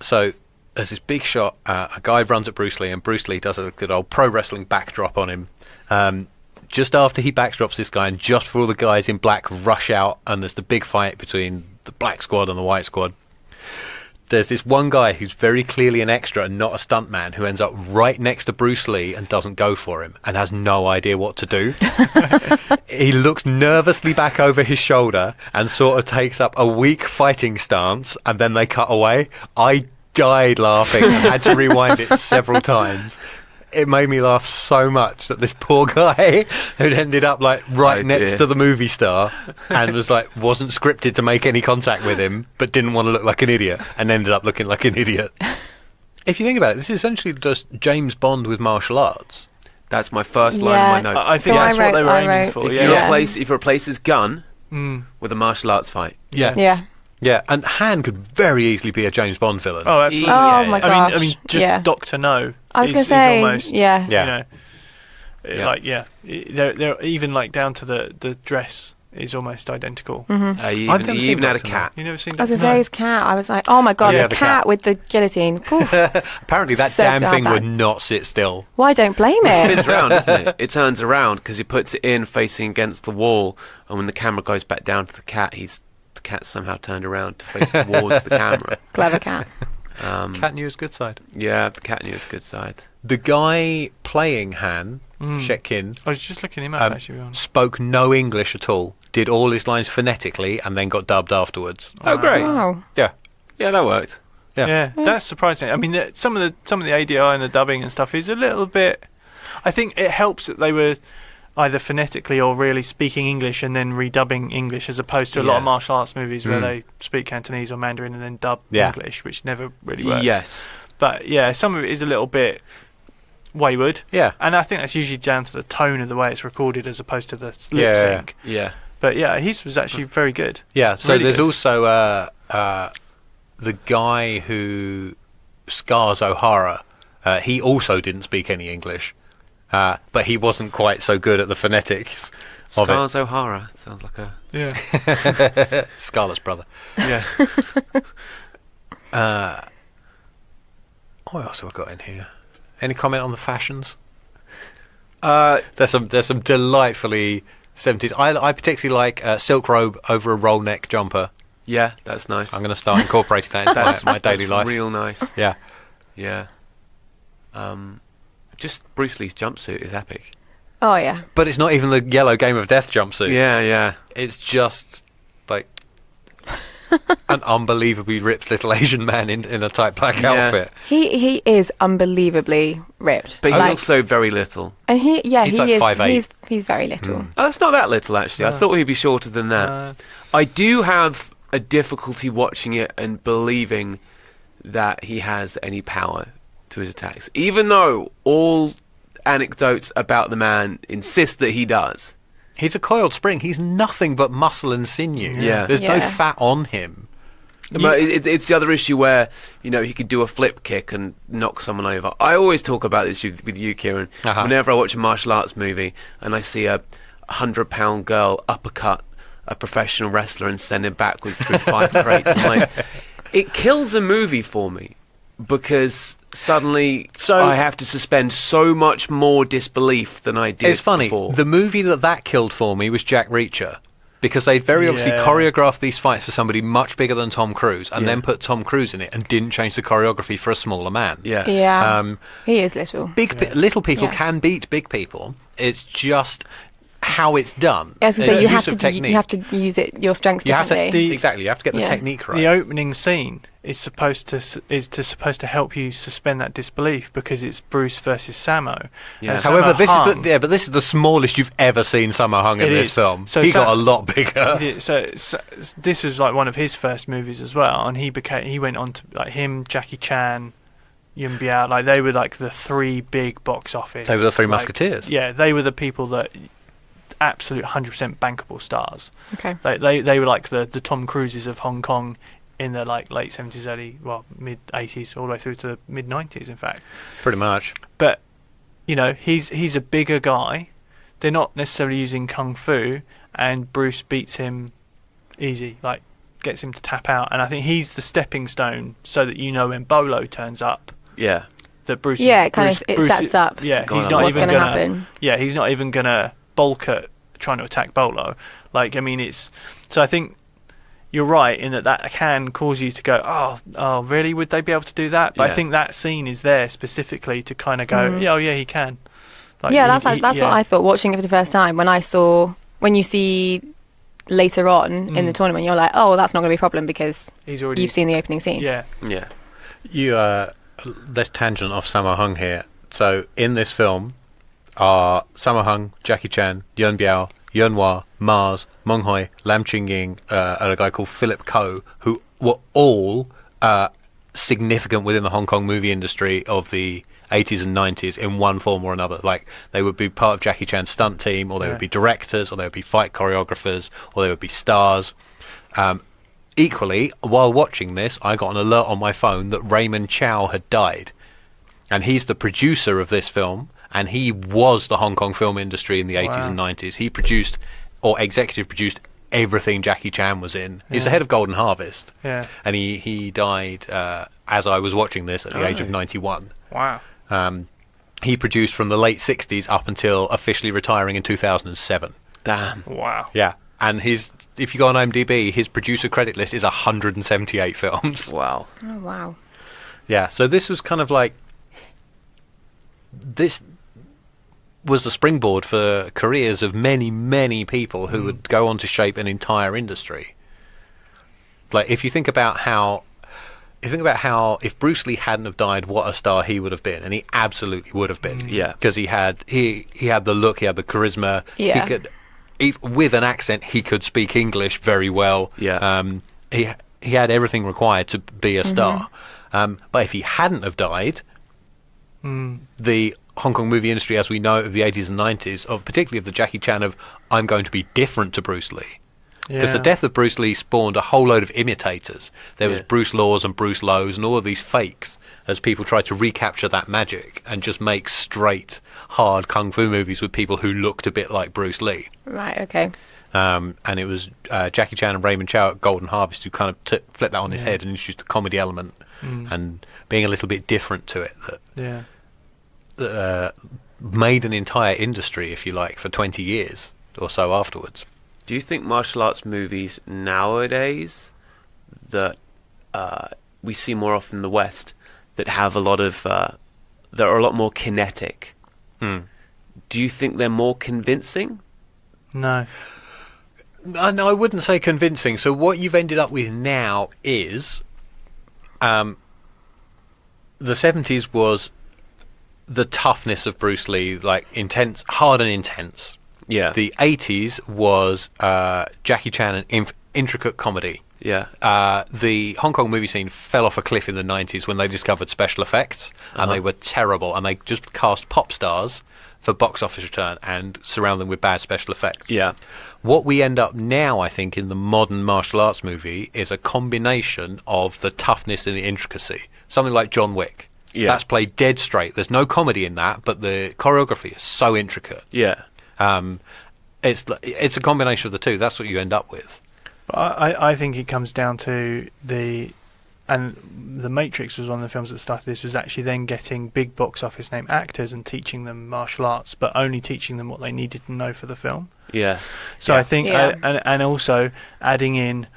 so there's this big shot. A guy runs at Bruce Lee, and Bruce Lee does a good old pro wrestling backdrop on him. Just after he backdrops this guy, and just before the guys in black rush out, and there's the big fight between the black squad and the white squad. There's this one guy who's very clearly an extra and not a stuntman who ends up right next to Bruce Lee and doesn't go for him and has no idea what to do. He looks nervously back over his shoulder and sort of takes up a weak fighting stance, and then they cut away. I died laughing and had to rewind it several times. It made me laugh so much that this poor guy who'd ended up like right
Oh,
next
dear.
to the movie star and was like wasn't scripted to make any contact with him but didn't want to look like an idiot and ended up looking like an idiot. If you think about it, this is essentially just James Bond with martial arts.
That's my first line in my notes.
I think
So
that's
I
what they were
wrote- I
aiming
wrote-
for.
If
Yeah.
you replace his gun with a martial arts fight.
Yeah.
Yeah, and Han could very easily be a James Bond villain.
Oh, absolutely.
Oh
Yeah,
my
yeah.
gosh.
I mean, just
yeah.
Doctor No.
I was
is-
gonna
is
say.
almost,
Yeah.
Yeah.
You know, they're even like down to the dress is almost identical.
He
I've never
he
seen
even had a
Doctor
cat.
You never seen?
I was gonna
No.
say his cat. I was like, oh my god,
Yeah,
the
the
cat
cat.
with the guillotine. Oof.
Apparently that
So
damn
glad
thing
that-
would not sit still.
Well, I don't blame
It
it.
spins around, doesn't it? It turns around because he puts it in facing against the wall, and when the camera goes back down to the cat, the cat's somehow turned around to face towards the camera.
Clever cat.
Cat knew his good side.
Yeah, the cat knew his good side.
The guy playing Han, Shekin,
I was just looking him up actually. to be honest.
spoke no English at all, did all his lines phonetically, and then got dubbed afterwards.
Oh, great.
Wow.
Yeah.
Yeah, that worked.
Yeah.
Yeah, that's surprising. I mean, some of the ADI and the dubbing and stuff is a little bit. I think it helps that they were either phonetically or really speaking English and then redubbing English, as opposed to a lot
Yeah.
of martial arts movies where they speak Cantonese or Mandarin and then dub
Yeah.
English, which never really works.
Yes.
But yeah, some of it is a little bit wayward.
Yeah.
And I think that's usually down to the tone of the way it's recorded as opposed to the lip
Yeah.
sync.
Yeah.
But yeah, his was actually very good.
Yeah, so
Really
there's
good.
also the guy who scars O'Hara He also didn't speak any English, but he wasn't quite so good at the phonetics of
Scars O'Hara sounds like a
it. Scarlett's brother.
yeah.
What else have I got in here? Any comment on the fashions?
Uh,
There's some delightfully 70s. I particularly like silk robe over a roll neck jumper.
yeah, that's nice.
I'm going to start incorporating that into my daily
That's
life.
real nice.
Yeah.
Yeah. Just Bruce Lee's jumpsuit is epic.
Oh yeah.
But it's not even the yellow Game of Death jumpsuit.
Yeah, yeah.
It's just like an unbelievably ripped little Asian man in a tight black
Yeah.
outfit.
He is unbelievably ripped.
But he's
Like,
also very little.
and
He's
he
like
is
5'8".
he's very little.
Oh, it's not that little, actually. I
No.
thought he'd be shorter than that. I do have a difficulty watching it and believing that he has any power to his attacks. Even though all anecdotes about the man insist that he does.
He's a coiled spring. He's nothing but muscle and sinew.
Yeah.
There's no
Yeah.
fat on him.
But it's the other issue where, he could do a flip kick and knock someone over. I always talk about this with you, Kieran.
Uh-huh.
Whenever I watch a martial arts movie and I see a 100-pound girl uppercut a professional wrestler and send him backwards through 5 crates, I'm like, it kills a movie for me because suddenly I have to suspend so much more disbelief than I did
It's funny.
before.
The movie that killed for me was Jack Reacher. Because they'd very obviously
Yeah.
choreographed these fights for somebody much bigger than Tom Cruise and
Yeah.
then put Tom Cruise in it and didn't change the choreography for a smaller man.
Yeah.
Yeah. He is little.
Little people
Yeah.
can beat big people. It's just how it's done.
As I
It's
say, you
use
have
of
to
technique.
you have to use your strengths
You have to
differently.
exactly. You have to get the
Yeah.
technique right.
The opening scene is supposed to help you suspend that disbelief because it's Bruce versus Samo.
Yeah.
And
However,
Sammo Hung-
but this is the smallest you've ever seen Summer Hung in
It
this
is.
film.
So
He got
Sam-
a lot bigger.
So this was like one of his first movies as well, and he went on to like him, Jackie Chan, Yun Biao, like they were like the 3 big box office.
They were the Three
like,
Musketeers.
Yeah, they were the people that absolute 100% bankable stars.
Okay.
They were like the Tom Cruises of Hong Kong in the like late 70s, mid 80s, all the way through to mid 90s, in fact.
Pretty much.
But he's a bigger guy. They're not necessarily using kung fu, and Bruce beats him easy, like gets him to tap out. And I think he's the stepping stone, so that when Bolo turns up,
Yeah.
that Bruce.
Yeah, it
Bruce,
sets up
Yeah,
God,
he's not
what's
even
gonna
gonna
happen.
Yeah, he's not even gonna bulk at trying to attack Bolo. It's so I think. You're right in that can cause you to go, oh, really? Would they be able to do that? But
Yeah.
I think that scene is there specifically to kind of go, yeah, he can. Like,
Yeah,
he-
that's
he-
what I thought watching it for the first time. When you see later on in the tournament, you're like, oh, well, that's not going to be a problem because
He's already.
you've seen the opening scene.
Yeah,
Yeah.
Let's tangent off Sammo Hung here. So in this film are Sammo Hung, Jackie Chan, Yun Biao, Yuen Wah, Mars, Meng Hoi, Lam Ching Ying, and a guy called Philip Ko, who were all significant within the Hong Kong movie industry of the 80s and 90s in one form or another. Like, they would be part of Jackie Chan's stunt team, or they would be directors, or they would be fight choreographers, or they would be stars. Equally, while watching this, I got an alert on my phone that Raymond Chow had died. And he's the producer of this film, and he was the Hong Kong film industry in the 80s and 90s. He produced, or executive produced, everything Jackie Chan was in. He was the head of Golden Harvest.
yeah.
And he died as I was watching this at the age of 91.
Wow.
He produced from the late 60s up until officially retiring in 2007.
Damn.
Wow.
Yeah. And if you go on IMDb, his producer credit list is 178 films.
Wow.
Oh wow.
Yeah, so this was kind of like... This was the springboard for careers of many, many people who would go on to shape an entire industry. Like, if you think about how if Bruce Lee hadn't have died, what a star he would have been, and he absolutely would have been.
Yeah.
Because he had the look, he had the charisma.
Yeah.
He could, with an accent, he could speak English very well.
Yeah.
He had everything required to be a star. But if he hadn't have died, the Hong Kong movie industry, as we know it, of the 80s and 90s, particularly of the Jackie Chan of I'm going to be different to Bruce Lee. Because the death of Bruce Lee spawned a whole load of imitators. There was
Yeah.
Bruce Laws and Bruce Lows and all of these fakes. as people try to recapture that magic and just make straight, hard kung fu movies with people who looked a bit like Bruce Lee.
Right, okay.
And it was Jackie Chan and Raymond Chow at Golden Harvest who kind of flipped that on his head and introduced the comedy element and being a little bit different to it. That made an entire industry, if you like, for 20 years or so afterwards.
Do you think martial arts movies nowadays that we see more often in the West that have a lot of that are a lot more kinetic? Do you think they're more convincing?
No.
No, I wouldn't say convincing. So what you've ended up with now is the 70s was the toughness of Bruce Lee, like intense, hard and intense.
Yeah.
The 80s was Jackie Chan and intricate comedy.
Yeah.
The Hong Kong movie scene fell off a cliff in the 90s when they discovered special effects, and they were terrible, and they just cast pop stars for box office return and surround them with bad special effects.
Yeah.
What we end up now, I think, in the modern martial arts movie is a combination of the toughness and the intricacy. Something like John Wick.
Yeah.
That's played dead straight. There's no comedy in that, but the choreography is so intricate.
Yeah.
It's a combination of the two. That's what you end up with.
I think it comes down to and The Matrix was one of the films that started this, was actually then getting big box office name actors and teaching them martial arts, but only teaching them what they needed to know for the film.
Yeah.
So I think, and also adding in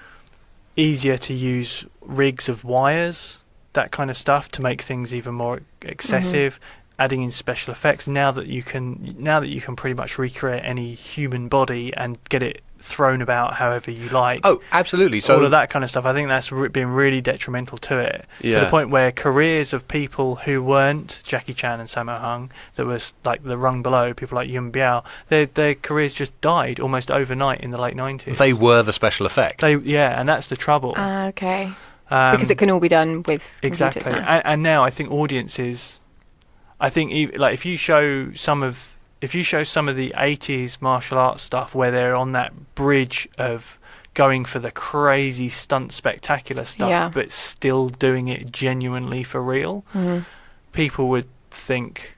easier to use rigs of wires, that kind of stuff, to make things even more excessive. Adding in special effects now that you can pretty much recreate any human body and get it thrown about however you like.
Oh, absolutely. So
all of that kind of stuff, I think that's been really detrimental to it. To the point where careers of people who weren't Jackie Chan and Sammo Hung, that was like the rung below, people like Yuen Biao, their careers just died almost overnight in the late 90s.
they were the special effect.
And that's the trouble.
Okay. Because it can all be done with
exactly.
computers now.
And now I think audiences, like if you show some of the 80s martial arts stuff where they're on that bridge of going for the crazy stunt spectacular stuff but still doing it genuinely for real, people would think,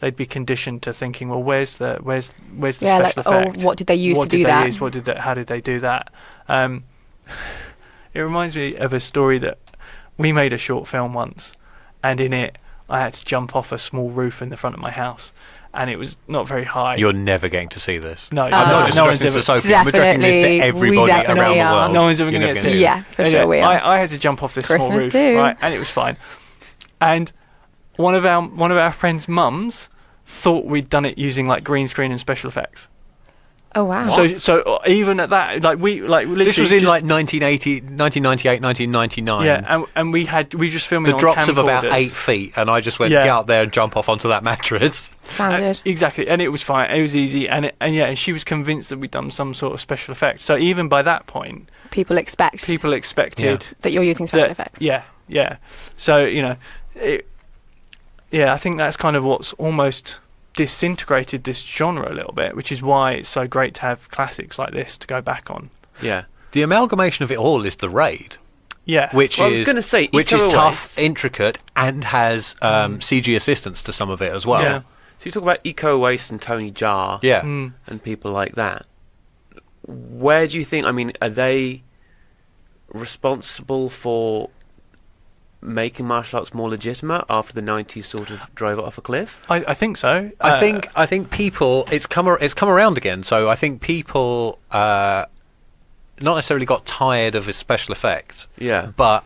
they'd be conditioned to thinking, well, where's the special effect?
Oh, what did they use to do that?
How did they do that? It reminds me of a story that we made a short film once, and in it I had to jump off a small roof in the front of my house, and it was not very high.
You're never going to see this.
No,
I'm not just addressing this to Sophie. I'm addressing this to everybody around the world.
No one's ever going to get to see it.
Yeah, for sure we are.
I had to jump off this small
Christmas
roof,
too.
right, and it was fine. And one of our friends' mums thought we'd done it using like green screen and special effects.
Oh wow!
So even at that, literally,
this was in like 1998, 1999.
Yeah, and we just filming
the
on
drops of about
camcorders.
8 feet, and I just went get out there and jump off onto that mattress.
Standard.
Exactly, and it was fine. It was easy, and she was convinced that we'd done some sort of special effects. So even by that point,
people expected that you're using special effects.
Yeah. So I think that's kind of what's almost disintegrated this genre a little bit, which is why it's so great to have classics like this to go back on.
Yeah.
The amalgamation of it all is The Raid.
Yeah.
Which
I was going to say,
which is
Iko
tough,
Uwais.
Intricate, and has CG assistance to some of it as well.
Yeah.
So you talk about Iko Uwais and Tony Jaa
Yeah.
and people like that. Where do you think, are they responsible for making martial arts more legitimate after the 90s sort of drove it off a cliff?
I think so.
I think people, it's come around again. So I think people not necessarily got tired of his special effects.
Yeah.
But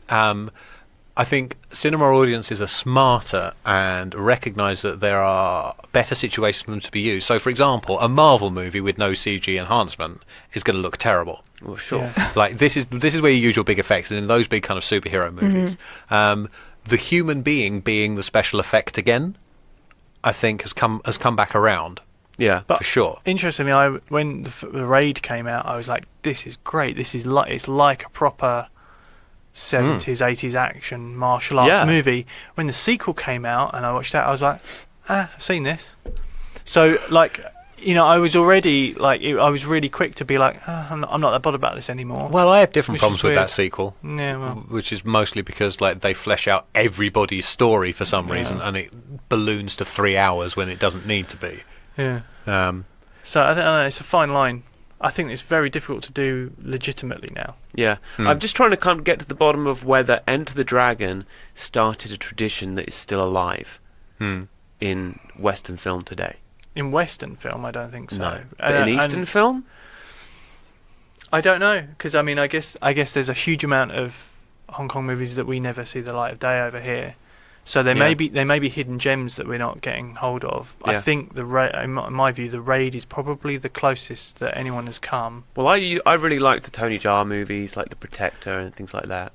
I think cinema audiences are smarter and recognise that there are better situations for them to be used. So, for example, a Marvel movie with no CG enhancement is going to look terrible.
Well, sure.
Yeah.
Like this is where you use your big effects, and in those big kind of superhero movies, the human being the special effect again, I think has come back around.
Yeah.
For sure.
Interestingly, when the Raid came out, I was like, "This is great. It's like a proper 70s, 80s action martial arts movie." When the sequel came out and I watched that, I was like, "I've seen this." So, like, I was already I was really quick to be like, I'm not that bothered about this anymore.
Well, I have different
Which
problems
is
with
weird.
that sequel.
Yeah, well.
Which is mostly because they flesh out everybody's story for some reason, and it balloons to 3 hours when it doesn't need to be.
Yeah.
So
I don't know. It's a fine line. I think it's very difficult to do legitimately now.
Yeah. I'm just trying to get to the bottom of whether Enter the Dragon started a tradition that is still alive in Western film today.
In Western film, I don't think so.
No. But in Eastern film?
I don't know, because I guess there's a huge amount of Hong Kong movies that we never see the light of day over here. So there may be hidden gems that we're not getting hold of.
Yeah.
I think in my view, The Raid is probably the closest that anyone has come.
Well, I really like the Tony Jaa movies, like The Protector and things like that.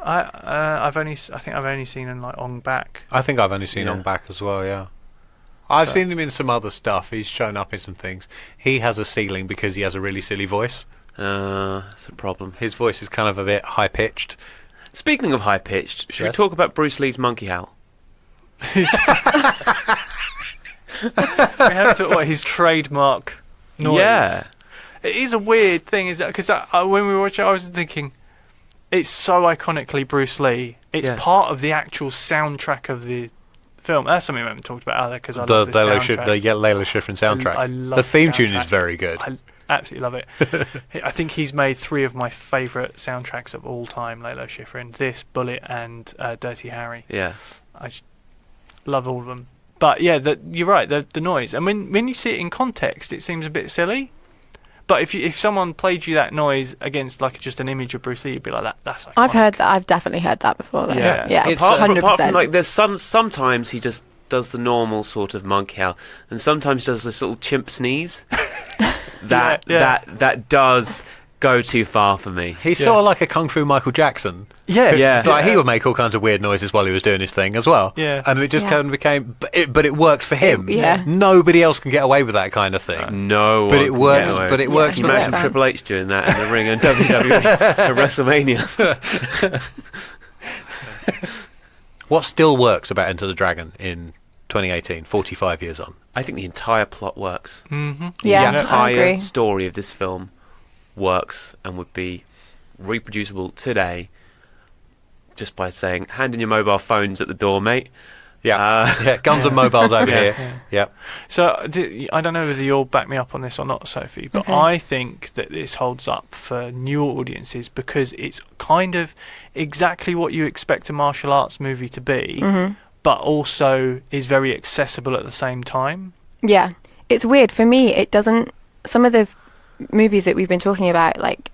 I think I've only seen in like Ong Bak.
I think I've only seen On Back as well. Yeah, I've seen him in some other stuff. He's shown up in some things. He has a ceiling because he has a really silly voice.
That's a problem.
His voice is kind of a bit high pitched.
Speaking of high pitched, should we
Yes?
talk about Bruce Lee's Monkey Howl?
We have to his trademark noise.
Yeah.
It is a weird thing, is that because when we watched it, I was thinking it's so iconically Bruce Lee. It's part of the actual soundtrack of the film. That's something we haven't talked about either, because I love the soundtrack.
The Layla Schifrin soundtrack.
I love
the theme tune
soundtrack.
is very good.
I absolutely love it. I think he's made 3 of my favourite soundtracks of all time. Layla Schifrin, this, Bullet, and Dirty Harry.
Yeah.
I just love all of them. But yeah, you're right. The noise, and when you see it in context, it seems a bit silly. But if someone played you that noise against like just an image of Bruce Lee, you'd be like, that's iconic.
I've definitely heard that before. Though.
Yeah.
yeah,
Apart
100%.
from like, there's sometimes he just does the normal sort of monkey howl, and sometimes does this little chimp sneeze. That does go too far for me.
He's sort of like a Kung Fu Michael Jackson.
Yeah.
Like he would make all kinds of weird noises while he was doing his thing as well.
Yeah.
And it just kind of became... But it worked for him.
Yeah.
Nobody else can get away with that kind of thing.
No,
But it
one
works.
can get away.
But it
Yeah,
works
Can
for
you imagine
them.
them.
Triple H doing that in the ring and WWE at WrestleMania?
What still works about Enter the Dragon in 2018, 45 years on?
I think the entire plot works.
Mm-hmm.
Yeah,
The
I
entire
agree.
story of this film works and would be reproducible today just by saying, hand in your mobile phones at the door, mate.
Yeah, guns and mobiles over here. Yeah.
So I don't know whether you'll back me up on this or not, Sophie, but
Okay.
I think that this holds up for new audiences because it's kind of exactly what you expect a martial arts movie to be, but also is very accessible at the same time.
Yeah, it's weird for me. It doesn't. Some of the movies that we've been talking about, like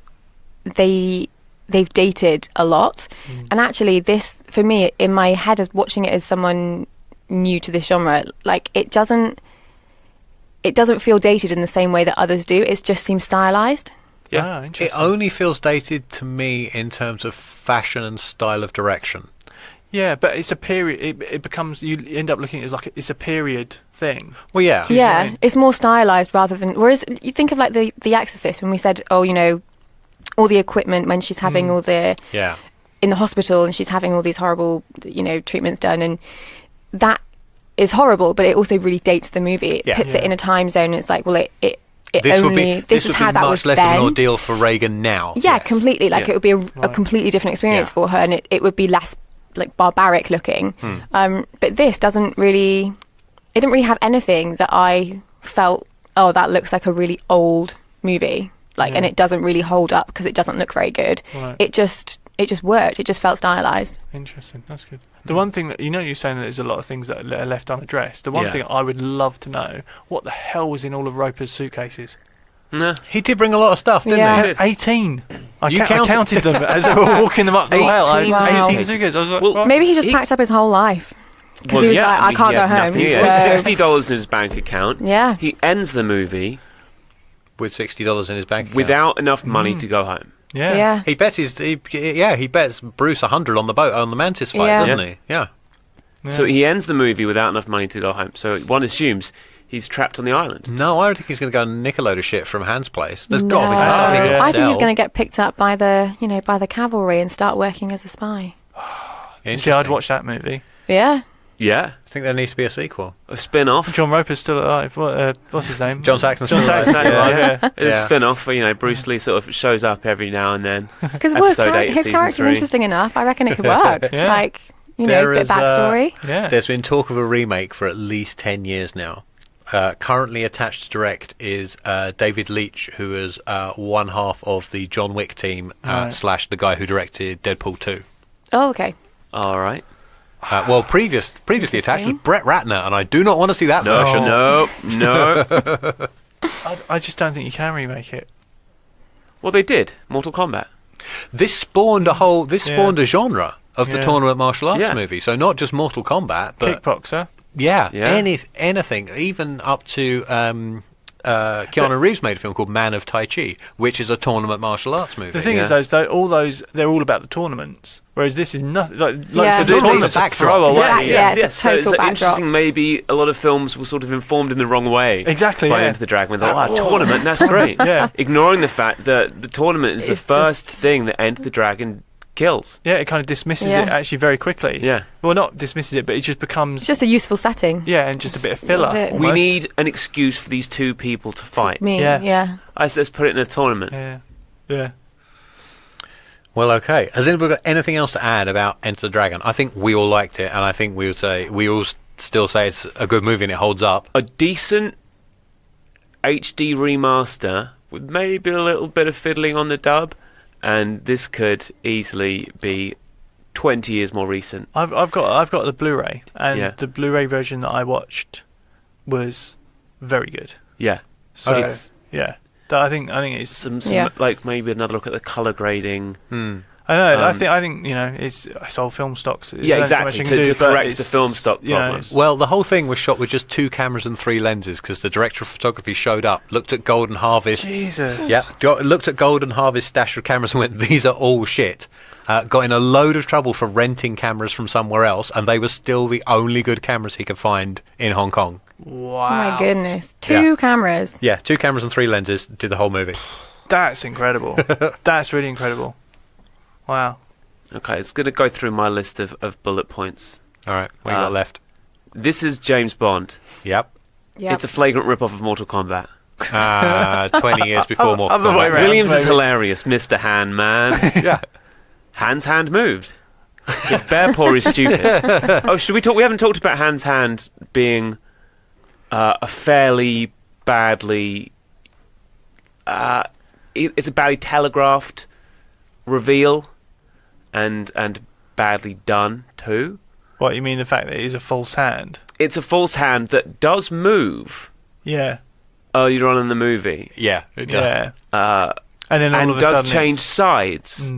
they've dated a lot, and actually, this for me in my head, as watching it as someone new to this genre, like it doesn't feel dated in the same way that others do. It just seems stylized.
Yeah,
It
interesting.
only feels dated to me in terms of fashion and style of direction.
Yeah, but it's a period. It becomes, you end up looking at it as like it's a period thing.
Well, yeah.
Do you see what I
Yeah,
mean?
it's more stylized rather than. Whereas you think of like the Exorcist when we said, oh, all the equipment when she's having all the
Yeah.
in the hospital and she's having all these horrible treatments done, and that is horrible, but it also really dates the movie. It puts it in a time zone, and it's like, well, it
This
only
would be
this is how that
much
was
less
then.
of an ordeal for Reagan now.
Yeah,
Yes.
completely. Like
Yeah.
it would be a
Right.
completely different experience
Yeah.
for her, and it would be less like barbaric looking. But this doesn't really. It didn't really have anything that I felt. Oh, that looks like a really old movie. Like, and it doesn't really hold up because it doesn't look very good.
Right.
It just worked. It just felt stylized.
Interesting. That's good. The one thing that you're saying that there's a lot of things that are left unaddressed. The one
Yeah.
thing I would love to know, what the hell was in all of Roper's suitcases?
Nah.
He did bring a lot of stuff, didn't
Yeah.
he?
18. I
You
counted them as they were walking them up the aisle.
18
Wow.
18 suitcases. I was like,
Well,
what?
Maybe he just
He-
packed up his whole life because he was like, I can't go home.
He had
So-
$60 in his bank account.
Yeah.
He ends the movie
With $60 in his bank account.
without enough money to go home.
Yeah.
Yeah.
He bets he bets Bruce 100 on the boat on the Mantis fight,
Yeah.
doesn't he? Yeah.
So he ends the movie without enough money to go home. So one assumes he's trapped on the island.
No, I don't think he's going to go and nick a load of shit from Hans' place. There's got to be
No.
something he
Yeah.
can
I think
sell.
he's going to get picked up by the cavalry and start working as a spy.
See, I'd watch that movie.
Yeah.
Yeah,
I think there needs to be a sequel.
a spin-off.
John Roper's still alive. What's his name?
John Saxon's
John
still alive.
Saxon's still alive. Yeah.
It's
Yeah.
a spin-off where, Bruce Lee sort of shows up every now and then.
Because
Episode 8 of
his
season
character's
3.
interesting enough. I reckon it could work.
Yeah.
Like,
There
bit
is,
backstory.
Yeah.
There's been talk of a remake for at least 10 years now. Currently attached to direct is David Leitch, who is one half of the John Wick team,
Right.
/ the guy who directed Deadpool 2.
Oh, okay.
All right.
Well, previously attached was Brett Ratner, and I do not want to see that version.
No.
I just don't think you can remake it.
Well, they did. Mortal Kombat.
This spawned a genre of the
Yeah.
tournament martial arts
Yeah.
movie. So not just Mortal Kombat, but
Kickboxer.
yeah.
Yeah.
Anything, even up to Keanu Reeves made a film called Man of Tai Chi, which is a tournament martial arts movie.
The thing is, they're all about the tournaments, whereas this is nothing. Like
Yeah.
the
This is
tournaments
a
are
backdrop.
throwaway.
Yeah, it's a total
so
backdrop.
interesting. Maybe a lot of films were sort of informed in the wrong way.
Exactly,
By
yeah.
Enter the Dragon. They thought, tournament, that's great.
Yeah.
Ignoring the fact that the tournament is the
It's
first
just-
thing that Enter the Dragon kills.
Yeah, it kind of dismisses
Yeah.
it actually very quickly.
Yeah.
Well, not dismisses it, but it just becomes
It's just a useful setting.
yeah, and just a bit of filler.
That's it.
We
almost.
need an excuse for these two people to fight.
Yeah.
Yeah.
Let's put it in a tournament.
Yeah.
Well, okay. Has anybody got anything else to add about Enter the Dragon? I think we all liked it, and I think we all still say it's a good movie and it holds up.
A decent HD remaster with maybe a little bit of fiddling on the dub, and this could easily be 20 years more recent.
I've got the Blu-ray, and
Yeah.
the Blu-ray version that I watched was very good.
Yeah.
So
It's
yeah, I think it's.
some
Yeah.
like maybe another look at the color grading.
I know.
Um,
I think it's old film stocks.
Yeah,
There's so much
exactly,
you can
to
do, but
correct
it's,
the film stock
you know,
problems.
Well, the whole thing was shot with just 2 cameras and 3 lenses because the director of photography showed up, looked at Golden Harvest.
Jesus.
Yeah, looked at Golden Harvest stash of cameras and went, "These are all shit." Got in a load of trouble for renting cameras from somewhere else, and they were still the only good cameras he could find in Hong Kong.
Wow.
Oh my goodness. 2 cameras.
Yeah, 2 cameras and 3 lenses did the whole movie.
That's incredible. That's really incredible. Wow.
Okay, it's going to go through my list of bullet points.
All right, what you got left?
This is James Bond.
Yep.
Yeah.
It's a flagrant rip-off of Mortal Kombat.
20 years before Mortal
Other way
Kombat.
round.
Williams is
maybe.
hilarious, Mr. Hand Man.
Yeah.
Hans hand moved. His bear paw is stupid. Oh, should we talk? We haven't talked about Hans hand being a fairly badly. It's a badly telegraphed reveal, and badly done too.
What, you mean the fact that it is a false hand?
It's a false hand that does move
Yeah.
earlier on in the movie,
Yeah, it does.
Yeah. And then all
and
of a
does
sudden
change
it's-
sides.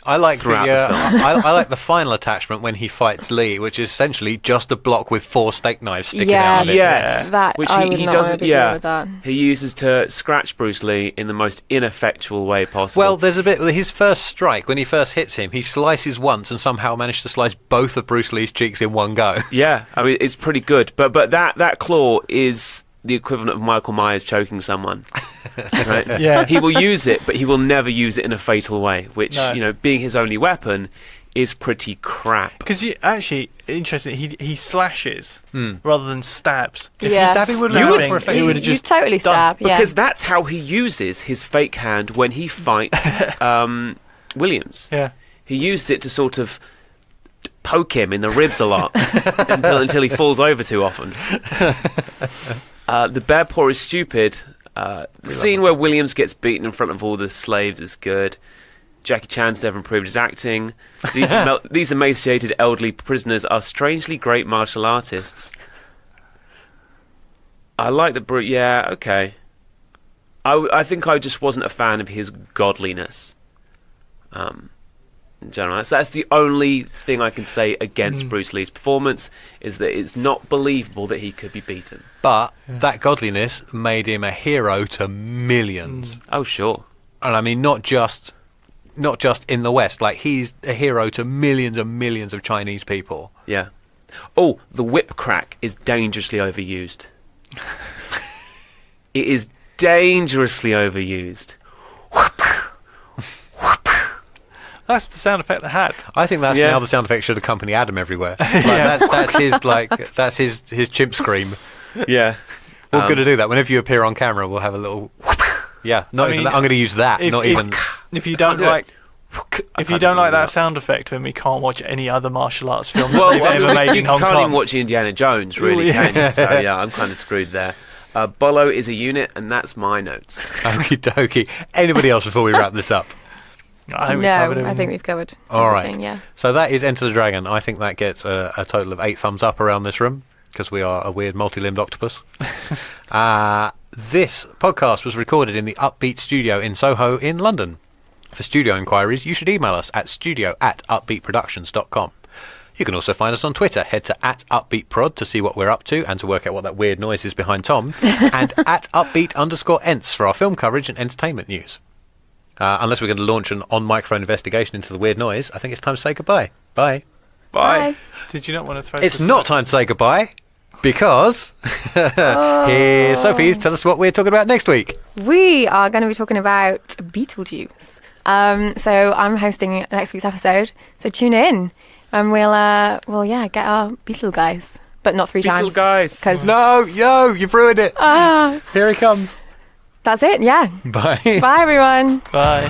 I like
Throughout
I like the final attachment when he fights Lee, which is essentially just a block with 4 steak knives sticking
Yeah.
out of it.
Yes,
That
which
I would
he
not
doesn't.
want to
Yeah,
deal with that.
he uses to scratch Bruce Lee in the most ineffectual way possible.
Well, there's a bit. His first strike, when he first hits him, he slices once and somehow managed to slice both of Bruce Lee's cheeks in one go.
yeah, I mean it's pretty good, but that claw is the equivalent of Michael Myers choking someone. Right?
Yeah.
He will use it, but he will never use it in a fatal way, which
No.
being his only weapon, is pretty crap.
Because actually, interesting, he slashes rather than stabs. If
Yes.
you stab him with
You would-
stabbing,
you
he would
You
have just
totally
done.
stab, yeah.
Because that's how he uses his fake hand when he fights Williams.
Yeah.
He used it to sort of poke him in the ribs a lot until he falls over too often. The bear paw is stupid. The scene where Williams gets beaten in front of all the slaves is good. Jackie Chan's never improved his acting. These emaciated elderly prisoners are strangely great martial artists. I like the brute. Yeah, okay. I think I just wasn't a fan of his godliness. In general, that's the only thing I can say against Bruce Lee's performance, is that it's not believable that he could be beaten.
But that godliness made him a hero to millions.
Oh, sure.
And I mean, not just in the West. Like, he's a hero to millions and millions of Chinese people.
Yeah. Oh, the whip crack is dangerously overused. It is dangerously overused.
That's the sound effect they had.
I think that's
Yeah.
now the sound effect should accompany Adam everywhere. That's his chimp scream.
Yeah.
We're going to do that whenever you appear on camera. We'll have a little. Yeah, not
I
even
mean,
that. I'm going to use that. Not even.
If you don't
do it.
like. If you don't like that sound effect, then we can't watch any other martial arts film that they've ever made
you
in Hong
can't
Kong.
even watch Indiana Jones, really, can you? So, yeah, I'm kind of screwed there. Bolo is a unit, and that's my notes.
Okie dokie. Anybody else before we wrap this up?
I think
I think we've covered
All right.
everything, yeah.
So that is Enter the Dragon. I think that gets a total of 8 thumbs up around this room because we are a weird multi-limbed octopus. This podcast was recorded in the Upbeat studio in Soho in London. For studio inquiries, you should email us at studio@upbeatproductions.com. You can also find us on Twitter. Head to @upbeatprod to see what we're up to and to work out what that weird noise is behind Tom. And @upbeat_ents for our film coverage and entertainment news. Unless we're going to launch an on-microphone investigation into the weird noise, I think it's time to say goodbye. Bye.
Bye. Did you not want to throw?
It's not time to say goodbye because here, Sophie, tell us what we're talking about next week.
We are going to be talking about Beetlejuice. So I'm hosting next week's episode, so tune in and we'll get our Beetle guys, but not 3 times.
Beetle guys.
'Cause
You've ruined it. Here he comes.
that's it, yeah.
Bye.
Bye, everyone.
Bye.